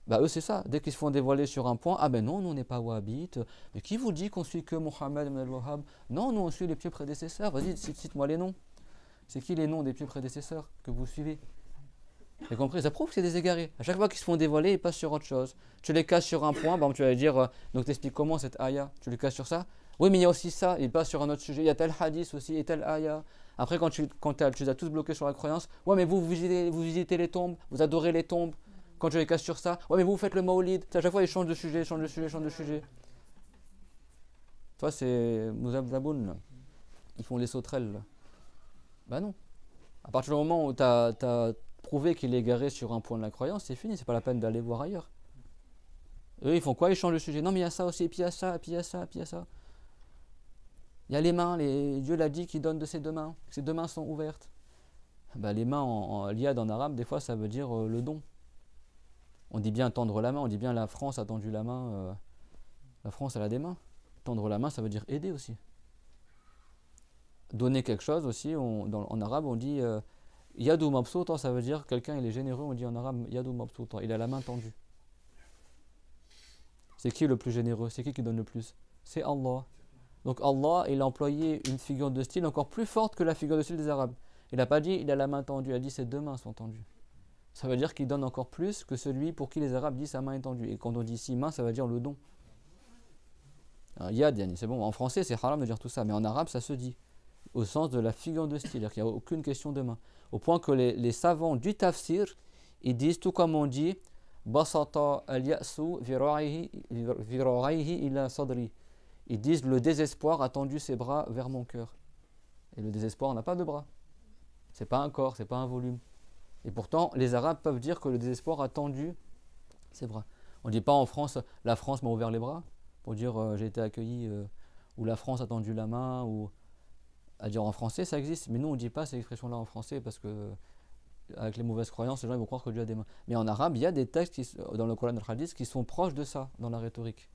Bah eux c'est ça, dès qu'ils se font dévoiler sur un point, ah ben non, nous on n'est pas wahhabite. Mais qui vous dit qu'on suit que Mohammed ibn al-Wahhab? Non, nous on suit les pieux prédécesseurs. Vas-y, cite-moi les noms. C'est qui les noms des pieux prédécesseurs que vous suivez? Vous avez compris? Ça prouve que c'est des égarés. À chaque fois qu'ils se font dévoiler, ils passent sur autre chose. Tu les casses sur un point, tu vas dire, donc t'expliques comment cette ayah, tu les casses sur ça. Oui, mais il y a aussi ça, ils passent sur un autre sujet. Il y a tel hadith aussi et tel ayah. Après, quand tu les as tous bloqués sur la croyance, ouais, mais vous visitez les tombes, vous adorez les tombes. Quand tu les casses sur ça, ouais, mais vous faites le maulid. À chaque fois, ils changent de sujet, changent de sujet, changent de sujet. Toi, c'est Mouzab Zaboun, là. Ils font les sauterelles, là. Bah non. À partir du moment où tu as prouvé qu'il est égaré sur un point de la croyance, c'est fini, c'est pas la peine d'aller voir ailleurs. Eux, ils font quoi? Ils changent de sujet. Non, mais il y a ça aussi, et puis il y a ça, et puis il y a ça, et puis il y a ça. Il y a les mains, Dieu l'a dit qu'il donne de ses deux mains, que ses deux mains sont ouvertes. Bah, les mains en liad en arabe, des fois, ça veut dire le don. On dit bien tendre la main, on dit bien la France a tendu la main. La France, elle a des mains. Tendre la main, ça veut dire aider aussi. Donner quelque chose aussi, en arabe, on dit Yadou mabsouta, ça veut dire quelqu'un il est généreux, on dit en arabe Yadou mabsouta, il a la main tendue. C'est qui le plus généreux? C'est qui donne le plus? C'est Allah. Donc Allah, il a employé une figure de style encore plus forte que la figure de style des Arabes. Il n'a pas dit il a la main tendue, il a dit ses deux mains sont tendues. Ça veut dire qu'il donne encore plus que celui pour qui les Arabes disent sa main est tendue. Et quand on dit ici main, ça veut dire le don. Alors, Yad, c'est bon, en français c'est haram de dire tout ça, mais en arabe ça se dit. Au sens de la figure de style, c'est-à-dire qu'il n'y a aucune question de main. Au point que les savants du tafsir, ils disent tout comme on dit Basata al-ya'su vira'ayhi ila sadri. Ils disent le désespoir a tendu ses bras vers mon cœur. Et le désespoir n'a pas de bras. C'est pas un corps, c'est pas un volume. Et pourtant, les Arabes peuvent dire que le désespoir a tendu ses bras. On ne dit pas en France, la France m'a ouvert les bras, pour dire j'ai été accueilli, ou la France a tendu la main, ou à dire en français ça existe, mais nous on ne dit pas cette expression-là en français parce que avec les mauvaises croyances, les gens ils vont croire que Dieu a des mains. Mais en arabe, il y a des textes dans le Coran et le Hadith qui sont proches de ça, dans la rhétorique.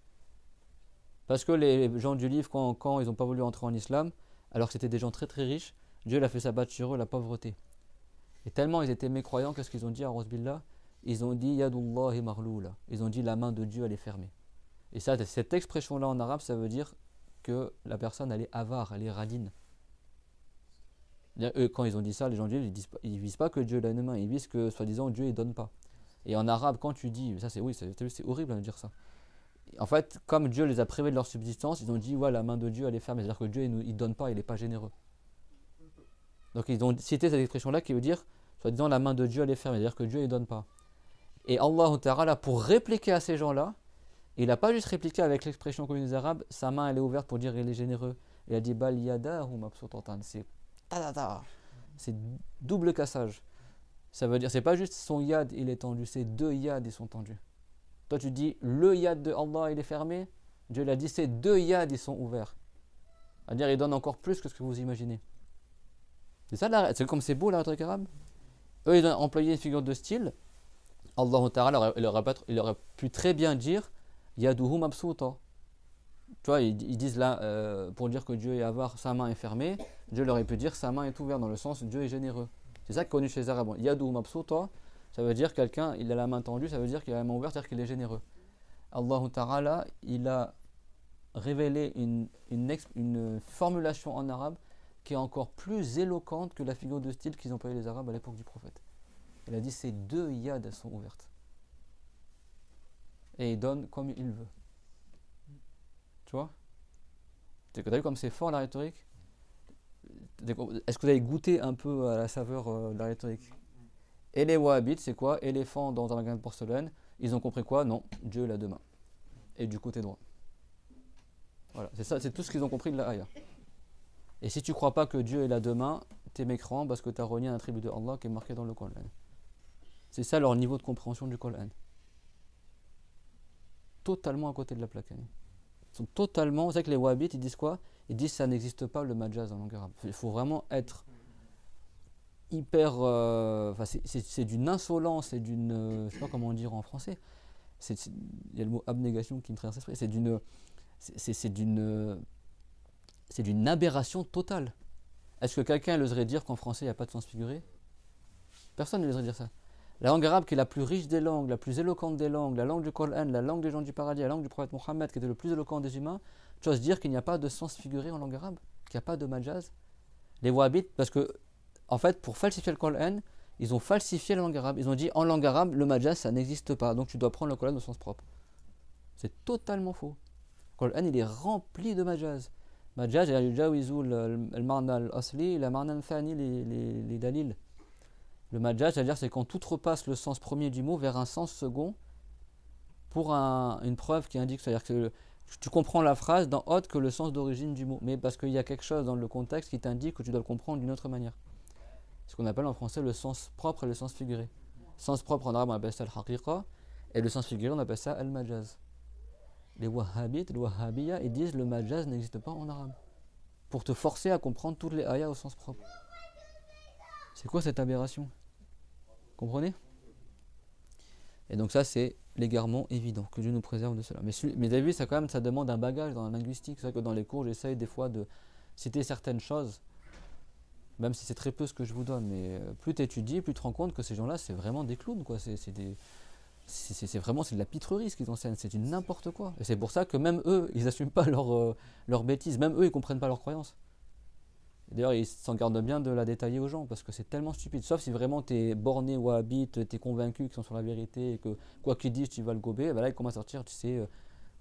Parce que les gens du livre, quand ils n'ont pas voulu entrer en islam, alors que c'était des gens très très riches, Dieu l'a fait s'abattre sur eux la pauvreté. Et tellement ils étaient mécroyants, qu'est-ce qu'ils ont dit à Billah? Ils ont dit Yadullahi marloula. Ils ont dit la main de Dieu elle est fermée. Et ça, cette expression-là en arabe, ça veut dire que la personne elle est avare, elle est radine. Eux, quand ils ont dit ça, les gens de Dieu, ils visent pas que Dieu a une main, ils visent que soi-disant Dieu il donne pas. Et en arabe, quand tu dis, ça c'est oui, c'est horrible de dire ça. En fait, comme Dieu les a privés de leur subsistance, ils ont dit ouais la main de Dieu elle est fermée, c'est-à-dire que Dieu il donne pas, il est pas généreux. Donc ils ont cité cette expression-là qui veut dire, soi-disant la main de Dieu elle est fermée, c'est-à-dire que Dieu il donne pas. Et Allah Ta'ala, pour répliquer à ces gens-là, il n'a pas juste répliqué avec l'expression commune des Arabes, sa main elle est ouverte pour dire il est généreux. Il a dit bal yadahu mabsutatan, c'est double cassage. Ça veut dire, c'est pas juste son yad il est tendu, c'est deux yad ils sont tendus. Toi tu dis le yad de Allah il est fermé, Dieu l'a dit c'est deux yad ils sont ouverts. C'est-à-dire il donne encore plus que ce que vous imaginez. C'est ça, c'est comme c'est beau la rhétorique arabe. Eux ils ont employé une figure de style. Allah Ta'ala il aurait pu très bien dire yaduhu mabsuta. Tu vois, ils disent là, pour dire que Dieu est avare, sa main est fermée, Dieu leur aurait pu dire sa main est ouverte, dans le sens Dieu est généreux. C'est ça connu chez les Arabes. Yadou mabsuta, ça veut dire quelqu'un, il a la main tendue, ça veut dire qu'il a la main ouverte, c'est-à-dire qu'il est généreux. Allah Ta'ala, il a révélé une formulation en arabe qui est encore plus éloquente que la figure de style qu'ils employaient les Arabes à l'époque du prophète. Il a dit ces deux yad sont ouvertes. Et il donne comme il veut. Tu vois? Tu as vu comme c'est fort la rhétorique? Est-ce que vous avez goûté un peu à la saveur de la rhétorique? Et les wahhabites, c'est quoi? Éléphant dans un magasin de porcelaine. Ils ont compris quoi? Non, Dieu l'a deux mains. Et du côté droit. Voilà, c'est ça, c'est tout ce qu'ils ont compris de la ayah. Et si tu crois pas que Dieu est deux mains, t'es mécréant parce que tu as renié un attribut de Allah qui est marqué dans le Coran. C'est ça leur niveau de compréhension du Coran. Totalement à côté de la plaque. Ils sont totalement. C'est vrai que les wahhabites ils disent quoi? Ils disent que ça n'existe pas le majaz en langue arabe. Il faut vraiment être hyper. C'est d'une insolence et d'une. Je sais pas comment dire en français. Il y a le mot abnégation qui me traverse l'esprit. C'est d'une aberration totale. Est-ce que quelqu'un oserait dire qu'en français il n'y a pas de sens figuré? Personne n'oserait dire ça. La langue arabe qui est la plus riche des langues, la plus éloquente des langues, la langue du Coran, la langue des gens du paradis, la langue du prophète Mohammed qui était le plus éloquent des humains, tu oses dire qu'il n'y a pas de sens figuré en langue arabe, qu'il n'y a pas de majaz? Les wahhabites, parce que, en fait, pour falsifier le Coran, ils ont falsifié la langue arabe. Ils ont dit en langue arabe, le majaz ça n'existe pas, donc tu dois prendre le Coran au sens propre. C'est totalement faux. Le Coran il est rempli de majaz. Majaz, il y a le marna al-asli, la marna al-thani, les dalils. Le majaz, c'est-à-dire c'est quand tout repasse le sens premier du mot vers un sens second pour une preuve qui indique, c'est-à-dire que tu comprends la phrase dans autre que le sens d'origine du mot, mais parce qu'il y a quelque chose dans le contexte qui t'indique que tu dois le comprendre d'une autre manière. Ce qu'on appelle en français le sens propre et le sens figuré. Sens propre en arabe on appelle ça al-haqiqa et le sens figuré on appelle ça al-majaz. Les wahhabites, les wahhabiyya, ils disent le majaz n'existe pas en arabe pour te forcer à comprendre toutes les ayats au sens propre. C'est quoi cette aberration? Comprenez? Et donc ça c'est l'égarement évident, que Dieu nous préserve de cela. Mais vous avez vu, ça quand même ça demande un bagage dans la linguistique. C'est vrai que dans les cours j'essaye des fois de citer certaines choses, même si c'est très peu ce que je vous donne, mais plus tu étudies, plus tu te rends compte que ces gens-là c'est vraiment des clowns, quoi. C'est vraiment de la pitrerie ce qu'ils enseignent, c'est du n'importe quoi. Et c'est pour ça que même eux, ils n'assument pas leur bêtises, même eux ils comprennent pas leurs croyances. D'ailleurs, ils s'en gardent bien de la détailler aux gens parce que c'est tellement stupide. Sauf si vraiment tu es borné ou habite, tu es convaincu qu'ils sont sur la vérité et que quoi qu'ils disent, tu vas le gober. Ben là, ils commencent à sortir, tu sais,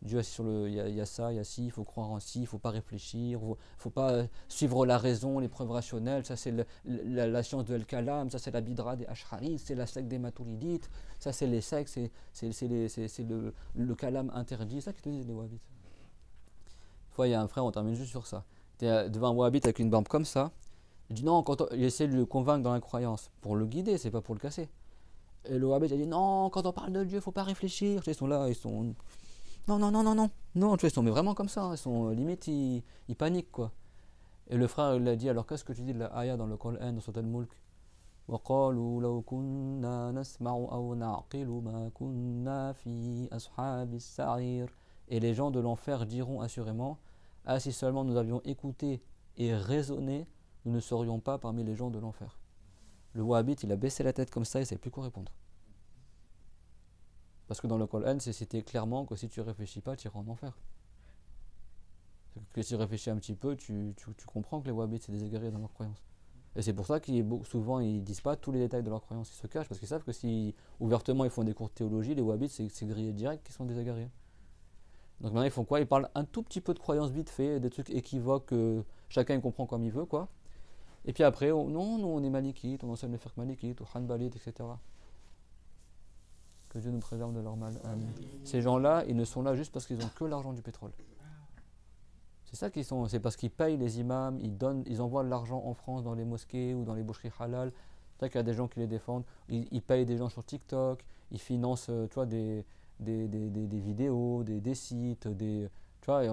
Dieu assis sur le. Il y a ça, il y a ci, il faut croire en ci, il ne faut pas réfléchir, il ne faut pas suivre la raison, les preuves rationnelles. Ça, c'est la science de El-Kalam, ça, c'est la bidra des Ash'aris, c'est la secte des Maturidites, ça, c'est les sectes, c'est le Kalam interdit. C'est ça qu'ils te disent, les Wahhabites. Une fois, il y a un frère, on termine juste sur ça. Devant un wahhabite avec une barbe comme ça, il dit non, il essaie de le convaincre dans la croyance pour le guider, c'est pas pour le casser. Et le wahhabite a dit non, quand on parle de Dieu, faut pas réfléchir. Tu sais, ils sont là, ils sont non, tu vois, ils sont mais vraiment comme ça, ils sont limite, ils paniquent quoi. Et le frère il a dit alors qu'est-ce que tu dis de la ayah dans le Coran, dans Sourate Al-Mulk? وقالوا لو كنا نسمع أو نعقل ما كنا في أصحاب السعير. Et les gens de l'enfer diront assurément ah, si seulement nous avions écouté et raisonné, nous ne serions pas parmi les gens de l'enfer. Le wahhabite, il a baissé la tête comme ça, il ne savait plus quoi répondre. Parce que dans le Coran, c'est cité clairement que si tu réfléchis pas, tu iras en enfer. Que si tu réfléchis un petit peu, tu comprends que les wahhabites, c'est des égarés dans leurs croyances. Et c'est pour ça qu'ils souvent ils disent pas tous les détails de leurs croyances, ils se cachent parce qu'ils savent que si ouvertement ils font des cours de théologie, les wahhabites c'est grillé direct qu'ils sont des égarés. Donc maintenant ils font quoi? Ils parlent un tout petit peu de croyances vite fait, des trucs équivoques que chacun il comprend comme il veut quoi. Et puis après, non, non, on est malikite, on enseigne le fiqh malikite, ou hanbalite, etc. Que Dieu nous préserve de leur mal. Ces gens-là, ils ne sont là juste parce qu'ils ont que l'argent du pétrole. C'est ça qu'ils sont, c'est parce qu'ils payent les imams, ils envoient de l'argent en France dans les mosquées ou dans les boucheries halal. C'est vrai qu'il y a des gens qui les défendent. Ils payent des gens sur TikTok, ils financent tu vois, des vidéos, des sites, tu vois,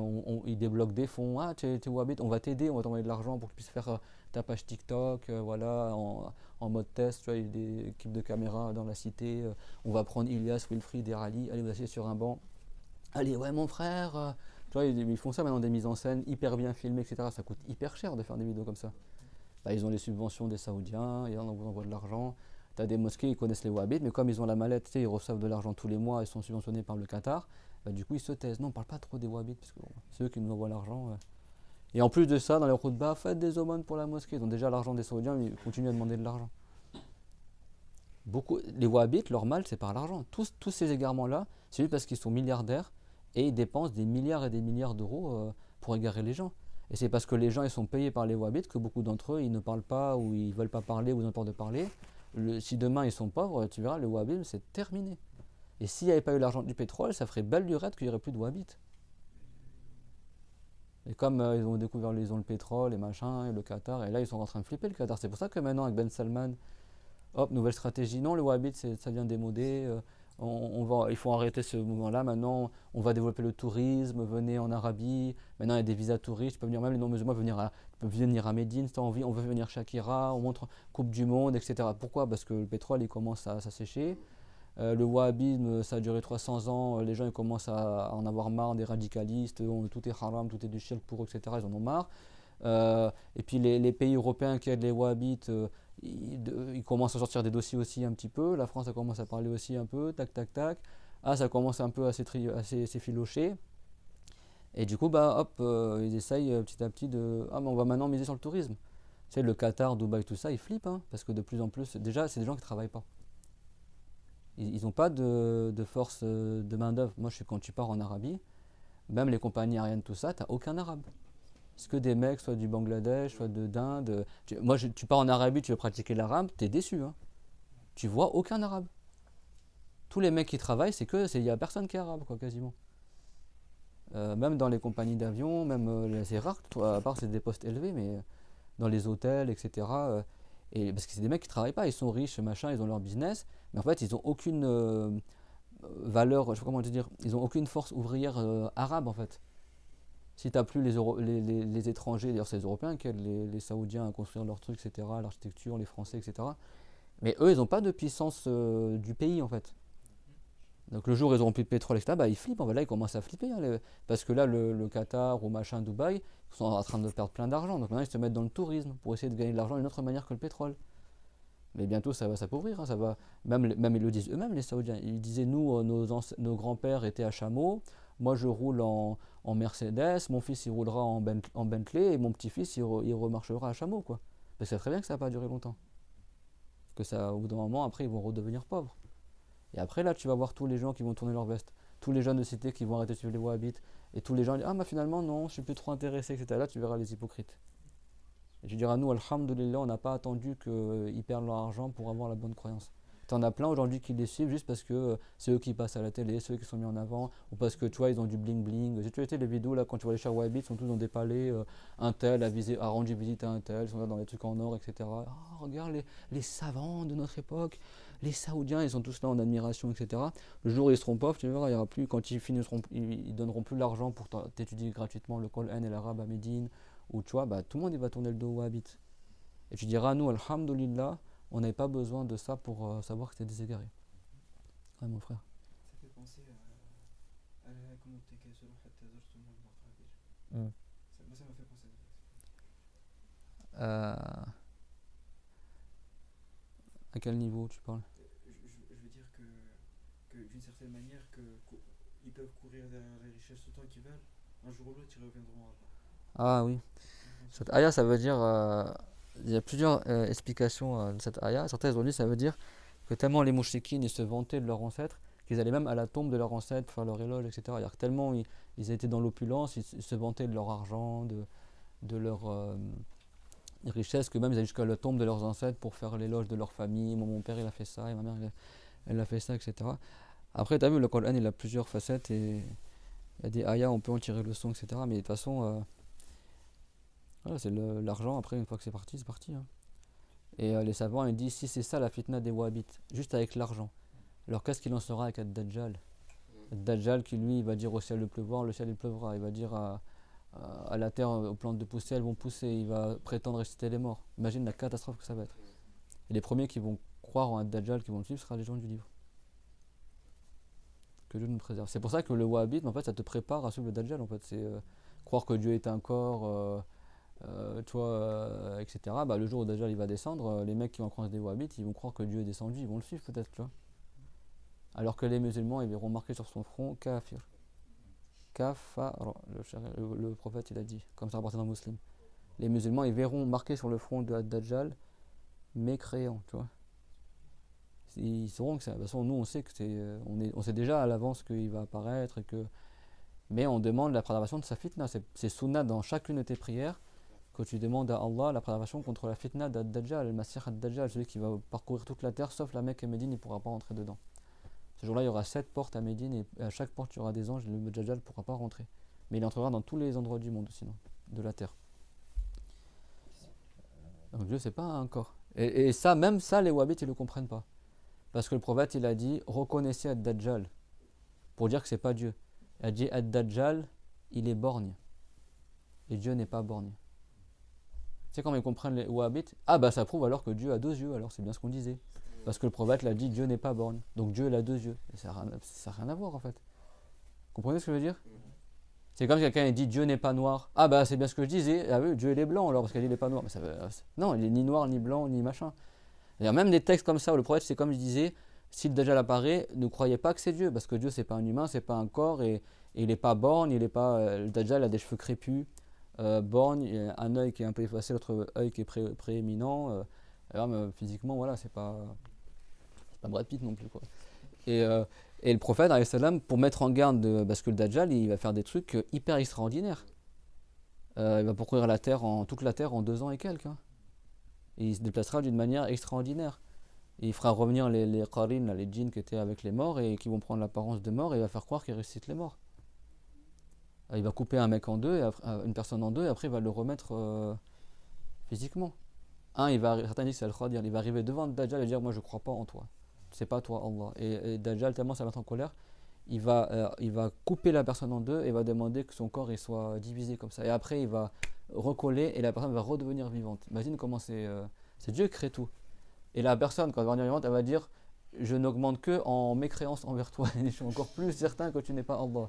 ils débloquent des fonds. Ah, tu es wahhabite, on va t'aider, on va t'envoyer de l'argent pour que tu puisses faire ta page TikTok, voilà, en mode test. Tu vois, il y a des équipes de caméras dans la cité. On va prendre Ilyas, Wilfried et Ali, allez vous asseyez sur un banc. Allez, ouais, mon frère. Tu vois, ils font ça maintenant, des mises en scène hyper bien filmées, etc. Ça coûte hyper cher de faire des vidéos comme ça. Bah, ils ont les subventions des Saoudiens, ils envoient de l'argent. Tu as des mosquées, ils connaissent les wahhabites, mais comme ils ont la mallette, tu sais, ils reçoivent de l'argent tous les mois, ils sont subventionnés par le Qatar, bah, du coup ils se taisent. Non, on parle pas trop des wahhabites, parce que bon, c'est eux qui nous envoient l'argent. Et en plus de ça, dans les khutbahs, faites des aumônes pour la mosquée. Ils ont déjà l'argent des Saoudiens, mais ils continuent à demander de l'argent. Les wahhabites, leur mal, c'est par l'argent. Tous ces égarements-là, c'est juste parce qu'ils sont milliardaires et ils dépensent des milliards et des milliards d'euros pour égarer les gens. Et c'est parce que les gens ils sont payés par les wahhabites que beaucoup d'entre eux ils ne parlent pas ou ils veulent pas parler ou ils ont peur de parler. Si demain ils sont pauvres, tu verras, le wahhabisme c'est terminé. Et s'il n'y avait pas eu l'argent du pétrole, ça ferait belle lurette qu'il n'y aurait plus de wahhabites. Et comme ils ont découvert ils ont le pétrole et machin, et le Qatar, et là ils sont en train de flipper le Qatar. C'est pour ça que maintenant avec Ben Salman, hop, nouvelle stratégie. Non, le wahhabite, ça vient démodé. Il faut arrêter ce mouvement-là. Maintenant, on va développer le tourisme. Venez en Arabie. Maintenant, il y a des visas touristes. Tu peux venir, même les non-musulmans peuvent venir à Médine si tu as envie. On veut venir Shakira. On montre Coupe du Monde, etc. Pourquoi? Parce que le pétrole, il commence à s'assécher. Le wahhabisme, ça a duré 300 ans. Les gens ils commencent à en avoir marre des radicalistes. Tout est haram, tout est du shirk pour eux, etc. Ils en ont marre. Et puis les pays européens qui aident les wahhabites, ils commencent à sortir des dossiers aussi un petit peu. La France, ça commence à parler aussi un peu, tac, tac, tac. Ah, ça commence un peu à s'effilocher. Et du coup, bah, hop, ils essayent petit à petit de. Ah, mais on va maintenant miser sur le tourisme. Tu sais, le Qatar, Dubaï, tout ça, ils flippent, hein, parce que de plus en plus, déjà, c'est des gens qui ne travaillent pas. Ils n'ont pas de force de main-d'œuvre. Moi, quand tu pars en Arabie, même les compagnies aériennes, tout ça, tu n'as aucun arabe. C'est que des mecs, soit du Bangladesh, soit d'Inde. Tu pars en Arabie, tu veux pratiquer l'arabe, tu es déçu. Hein. Tu vois aucun arabe. Tous les mecs qui travaillent, il n'y a personne qui est arabe, quoi, quasiment. Même dans les compagnies d'avion, même c'est rare, à part c'est des postes élevés, mais dans les hôtels, etc. Parce que c'est des mecs qui travaillent pas, ils sont riches, machin, ils ont leur business, mais en fait ils ont aucune valeur, je sais pas comment te dire, ils ont aucune force ouvrière arabe en fait. Si tu n'as plus les étrangers, d'ailleurs c'est les Européens qui aident les Saoudiens à construire leurs trucs, etc., l'architecture, les Français, etc. Mais eux, ils n'ont pas de puissance du pays en fait. Donc le jour où ils n'auront plus de pétrole, etc., bah, ils flippent. Là, ils commencent à flipper. Hein, parce que là, le Qatar ou machin, Dubaï, ils sont en train de perdre plein d'argent. Donc maintenant, ils se mettent dans le tourisme pour essayer de gagner de l'argent d'une autre manière que le pétrole. Mais bientôt, ça va s'appauvrir. Hein, ça va... même ils le disent eux-mêmes, les Saoudiens. Ils disaient, nous, nos grands-pères étaient à chameau. Moi, je roule en Mercedes. Mon fils, il roulera en Bentley. Et mon petit-fils, il remarchera à chameau. Quoi. Parce que c'est très bien que ça n'a pas duré longtemps. Que ça, au bout d'un moment, après, ils vont redevenir pauvres. Et après, là, tu vas voir tous les gens qui vont tourner leur veste. Tous les jeunes de cité qui vont arrêter de suivre les wahhabites. Et tous les gens disent, ah, mais finalement, non, je suis plus trop intéressé, etc. Là, tu verras les hypocrites. Et je dirais à nous, alhamdoulilah, on n'a pas attendu qu'ils perdent leur argent pour avoir la bonne croyance. T'en as plein aujourd'hui qui les suivent juste parce que c'est eux qui passent à la télé, c'est eux qui sont mis en avant, ou parce que tu vois, ils ont du bling bling. Si tu as été les vidéos là, quand tu vois les chers wahhabites, ils sont tous dans des palais, un tel a rendu visite à un tel, ils sont là dans les trucs en or, etc. Oh, regarde les savants de notre époque, les Saoudiens, ils sont tous là en admiration, etc. Le jour où ils seront pauvres, tu verras, il y aura plus, quand ils finiront, ils donneront plus l'argent pour t'étudier gratuitement le Coran et l'arabe à Médine, ou tu vois, bah, tout le monde il va tourner le dos aux wahhabites. Et tu diras, nous, alhamdoulilah, on n'avait pas besoin de ça pour savoir que c'était des égarés. Ouais, mon frère. Ça fait penser à la communauté Kassou, حتى زرتم المقابر. Mm. Moi, ça m'a fait penser à ça. À quel niveau tu parles? Je veux dire que d'une certaine manière, ils peuvent courir derrière les richesses autant qu'ils veulent. Un jour ou l'autre, ils reviendront à Allah. Ah oui. Compréhension. Cette ayah, ça veut dire. Il y a plusieurs explications de cette ayah. Certains ont dit ça veut dire que tellement les mouchriquines ils se vantaient de leurs ancêtres qu'ils allaient même à la tombe de leurs ancêtres pour faire leur éloge, etc. C'est-à-dire que tellement ils étaient dans l'opulence, ils se vantaient de leur argent, de leur richesse, que même ils allaient jusqu'à la tombe de leurs ancêtres pour faire l'éloge de leur famille. Moi, mon père il a fait ça, et ma mère elle a fait ça, etc. Après, tu as vu, le Coran il a plusieurs facettes et il y a des ayahs, on peut en tirer leçon, etc. Mais de toute façon, voilà, c'est l'argent. Après, une fois que c'est parti, hein. Et les savants ils disent si c'est ça la fitna des Wahhabites, juste avec l'argent. Alors qu'est-ce qu'il en sera avec Ad-Dajjal? Ad-Dajjal qui lui il va dire au ciel de pleuvoir, le ciel il pleuvra. Il va dire à la terre, aux plantes de pousser, elles vont pousser. Il va prétendre ressusciter les morts. Imagine la catastrophe que ça va être. Et les premiers qui vont croire en Ad-Dajjal, qui vont le suivre, sera les gens du livre. Que Dieu nous préserve. C'est pour ça que le wahhabisme, en fait, ça te prépare à suivre le Dajjal. En fait, c'est croire que Dieu est un corps, etc. Bah, le jour où Dajjal il va descendre, les mecs qui vont croire des wahhabites, ils vont croire que Dieu est descendu, ils vont le suivre peut-être, tu vois. Alors que les musulmans, ils verront marqué sur son front kafir. Kafar, le prophète il a dit, comme ça rapporté dans le Muslim. Les musulmans, ils verront marqué sur le front de Dajjal mécréant, tu vois. Ils sauront que ça. De toute façon, nous, on sait que on sait déjà à l'avance qu'il va apparaître, mais on demande la préservation de sa fitna. C'est sunnah dans chacune de tes prières que tu demandes à Allah la préservation contre la fitna d'Ad-Dajjal, le Masih Ad-Dajjal, celui qui va parcourir toute la terre, sauf la Mecque et Médine, il ne pourra pas rentrer dedans. Ce jour-là, il y aura 7 portes à Médine et à chaque porte, il y aura des anges et le Dajjal ne pourra pas rentrer. Mais il entrera dans tous les endroits du monde, sinon, de la terre. Donc Dieu, c'est pas un corps. Et ça, même ça, les Wahhabites, ils ne le comprennent pas. Parce que le prophète, il a dit reconnaissez Ad-Dajjal pour dire que c'est pas Dieu. Il a dit Ad-Dajjal, il est borgne. Et Dieu n'est pas borgne. C'est quand ils comprennent les Wahhabites, ah bah ça prouve alors que Dieu a 2 yeux, alors c'est bien ce qu'on disait. Parce que le prophète l'a dit Dieu n'est pas borgne. Donc Dieu il a 2 yeux. Et ça n'a rien à voir en fait. Vous comprenez ce que je veux dire? C'est comme si quelqu'un dit Dieu n'est pas noir. Ah bah c'est bien ce que je disais. Ah oui, Dieu il est blanc alors parce qu'il n'est pas noir. Mais non, il est ni noir, ni blanc, ni machin. Il y a même des textes comme ça où le prophète, c'est comme je disais, si le Dajjal apparaît, ne croyez pas que c'est Dieu, parce que Dieu c'est pas un humain, c'est pas un corps, et il n'est pas borgne, il est pas, le Dajjal a des cheveux crépus, borgne, un œil qui est un peu effacé, l'autre œil qui est prééminent. Alors, physiquement, voilà, c'est pas Brad Pitt non plus, quoi. Et, euh, et le prophète, alayhi salam, pour mettre en garde, parce que le Dajjal, il va faire des trucs hyper extraordinaires. Il va parcourir toute la terre en 2 ans et quelques, hein. Et il se déplacera d'une manière extraordinaire. Et il fera revenir les qarin, là, les djinns qui étaient avec les morts et qui vont prendre l'apparence de morts et il va faire croire qu'il ressuscite les morts. Il va couper un mec en deux, une personne en deux et après il va le remettre physiquement. Certains disent que c'est Al-Khadir, il va arriver devant Dajjal et dire moi je crois pas en toi, c'est pas toi Allah. Et Dajjal tellement ça va être en colère, il va couper la personne en deux et va demander que son corps il soit divisé comme ça. Et après il va recoller et la personne va redevenir vivante. Imagine comment c'est Dieu qui crée tout. Et la personne, quand elle va devenir vivante, elle va dire je n'augmente que en mécréance envers toi. Et je suis encore plus certain que tu n'es pas Allah.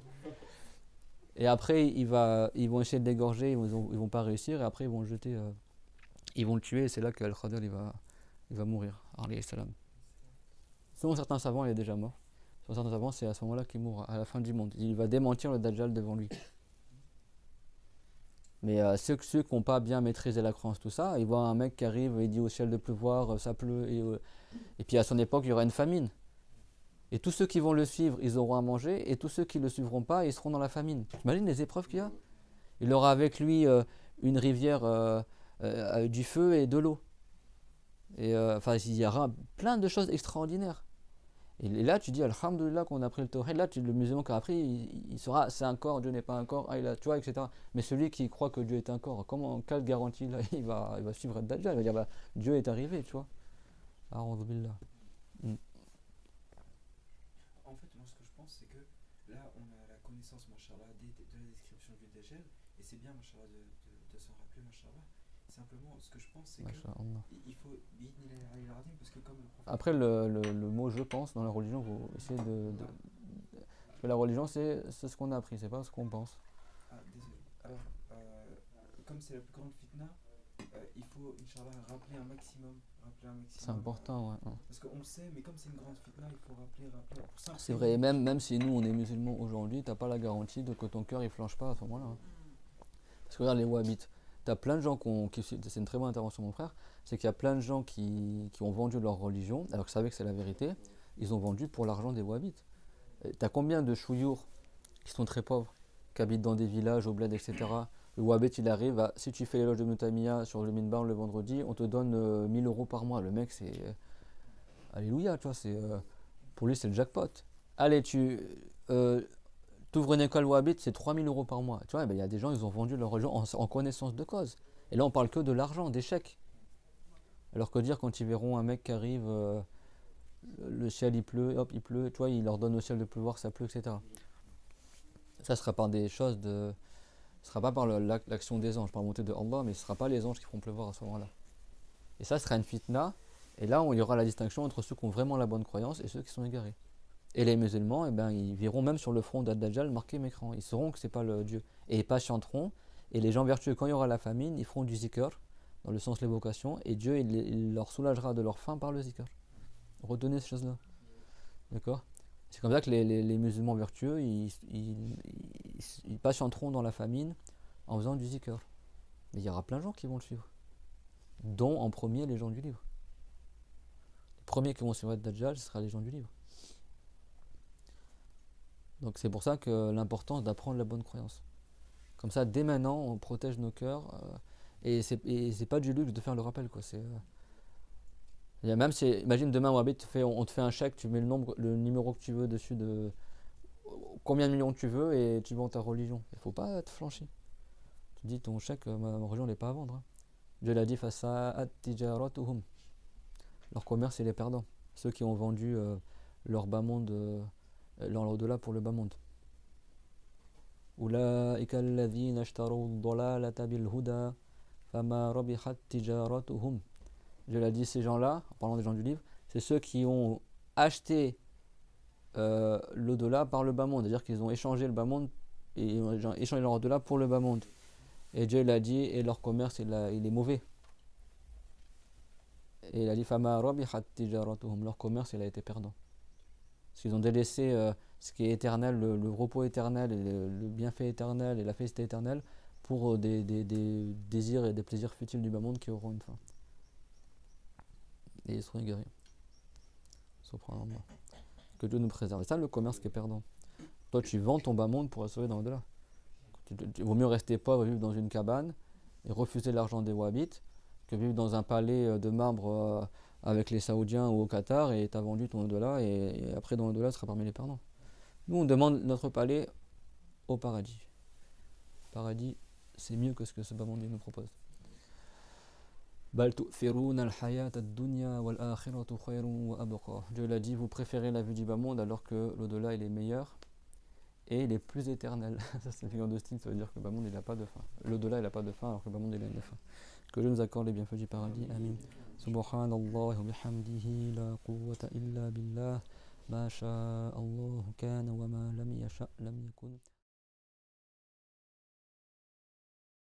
Et après, ils vont essayer de l'égorger, ils vont pas réussir, et après, ils vont le jeter, ils vont le tuer, et c'est là qu'Al-Khadr il va mourir. Alayhi salam. Selon certains savants, il est déjà mort. Selon certains savants, c'est à ce moment-là qu'il mourra, à la fin du monde. Il va démentir le Dajjal devant lui. Mais ceux qui n'ont pas bien maîtrisé la croyance, tout ça, ils voient un mec qui arrive et il dit au ciel de pleuvoir, ça pleut, et puis à son époque, il y aura une famine. Et tous ceux qui vont le suivre, ils auront à manger, et tous ceux qui ne le suivront pas, ils seront dans la famine. Tu imagines les épreuves qu'il y a? Il aura avec lui une rivière, du feu et de l'eau. Et enfin, il y aura plein de choses extraordinaires. Et là, tu dis, Alhamdulillah, qu'on a pris le tawhid. Là, le musulman qui a appris, il saura, c'est un corps, Dieu n'est pas un corps, tu vois, etc. Mais celui qui croit que Dieu est un corps, quelle garantie là, il va suivre Dajjal, il va dire, bah, Dieu est arrivé, tu vois. A'udhu billah. Mm. En fait, moi, ce que je pense, c'est que là, on a la connaissance, machallah, de la description du Dajjal, et c'est bien, machallah, de s'en rappeler, machallah. Simplement, ce que je pense, c'est qu'il faut parce que comme le prophète. Après, le mot je pense dans la religion, vous essayez parce que la religion, c'est ce qu'on a appris, c'est pas ce qu'on pense. Ah, désolé. Alors, comme c'est la plus grande fitna, il faut, Inch'Allah, rappeler un maximum. C'est important, ouais. Parce qu'on le sait, mais comme c'est une grande fitna, il faut rappeler. C'est vrai, même si nous on est musulmans aujourd'hui, t'as pas la garantie de que ton cœur il flanche pas à ce moment-là. Hein. Parce que regarde les wahhabites, t'as plein de gens c'est une très bonne intervention mon frère, c'est qu'il y a plein de gens qui ont vendu leur religion, alors qu'ils savaient que c'est la vérité, ils ont vendu pour l'argent des wahhabites. T'as combien de chouyours qui sont très pauvres, qui habitent dans des villages, au bled, etc. Le wahhabite il arrive à, si tu fais l'éloge de Ibn Taymiyyah sur le minbar le vendredi, on te donne 1000 euros par mois. Le mec c'est... Alléluia, tu vois, pour lui c'est le jackpot. Allez, tu ouvres une école wahhabite, c'est 3000 euros par mois. Tu vois, il y a des gens, ils ont vendu leur religion en connaissance de cause. Et là, on parle que de l'argent, des chèques. Alors que dire quand ils verront un mec qui arrive, le ciel il pleut, hop, il pleut, tu vois, il leur donne au ciel de pleuvoir, ça pleut, etc. Ça sera par des choses de... Ce sera pas par l'action des anges, par la montée de Allah, mais ce sera pas les anges qui feront pleuvoir à ce moment-là. Et ça sera une fitna. Et là, il y aura la distinction entre ceux qui ont vraiment la bonne croyance et ceux qui sont égarés. Et les musulmans, eh ben, ils verront même sur le front d'Ad-Dajjal marqué mécrant. Ils sauront que c'est pas le Dieu. Et ils patienteront. Et les gens vertueux, quand il y aura la famine, ils feront du zikr, dans le sens de l'évocation, et Dieu il leur soulagera de leur faim par le zikr. Retenez ces choses-là. D'accord? C'est comme ça que les musulmans vertueux, ils patienteront dans la famine en faisant du zikr. Mais il y aura plein de gens qui vont le suivre. Dont en premier les gens du livre. Les premiers qui vont suivre Ad-Dajjal, ce sera les gens du livre. Donc c'est pour ça que l'importance d'apprendre la bonne croyance. Comme ça, dès maintenant, on protège nos cœurs. Et c'est pas du luxe de faire le rappel, quoi. Même si, imagine demain, on te fait un chèque, tu mets le numéro que tu veux dessus de combien de millions tu veux et tu vends ta religion. Il faut pas te flancher. Tu dis ton chèque, ma religion n'est pas à vendre. Hein. Dieu l'a dit face à at-tijaratuhum. Leur commerce, il est perdant. Ceux qui ont vendu leur bas monde, leur au-delà pour le bas monde. أولئك الذين اشتروا الضلالة بالهدى فما ربحت تجارتهم. Je l'ai dit, ces gens-là, en parlant des gens du livre, c'est ceux qui ont acheté l'au-delà par le bas monde, c'est-à-dire qu'ils ont échangé le bas monde et ils ont échangé leur au-delà pour le bas monde. Et Dieu l'a dit, et leur commerce il est mauvais. Et il a dit فما ربحت تجارتهم, leur commerce il a été perdant. Parce qu'ils ont délaissé ce qui est éternel, le repos éternel, et le bienfait éternel et la félicité éternelle pour des désirs et des plaisirs futiles du bas monde qui auront une fin. Et ils seront égarés. Subhanallah. Que Dieu nous préserve. C'est ça le commerce qui est perdant. Toi tu vends ton bas monde pour assurer dans l'au-delà. Il vaut mieux rester pauvre et vivre dans une cabane et refuser l'argent des wahhabites que vivre dans un palais de marbre avec les Saoudiens ou au Qatar et tu as vendu ton au-delà et après dans l'au-delà tu seras parmi les perdants. Nous on demande notre palais au paradis. Paradis c'est mieux que ce que ce bas monde nous propose. Dieu l'a dit, vous préférez la vue du bas monde alors que l'au-delà il est meilleur et il est plus éternel. Ça c'est une figure de style, ça veut dire que le bas monde il n'a pas de fin. L'au-delà il n'a pas de fin alors que le bas monde il a une fin. Que Dieu nous accorde les bienfaits du paradis. Amin. Subhanallah wa bihamdihi la quwwata illa billah. Ma sha'a Allah kana wa ma lam yasha' lam yakun.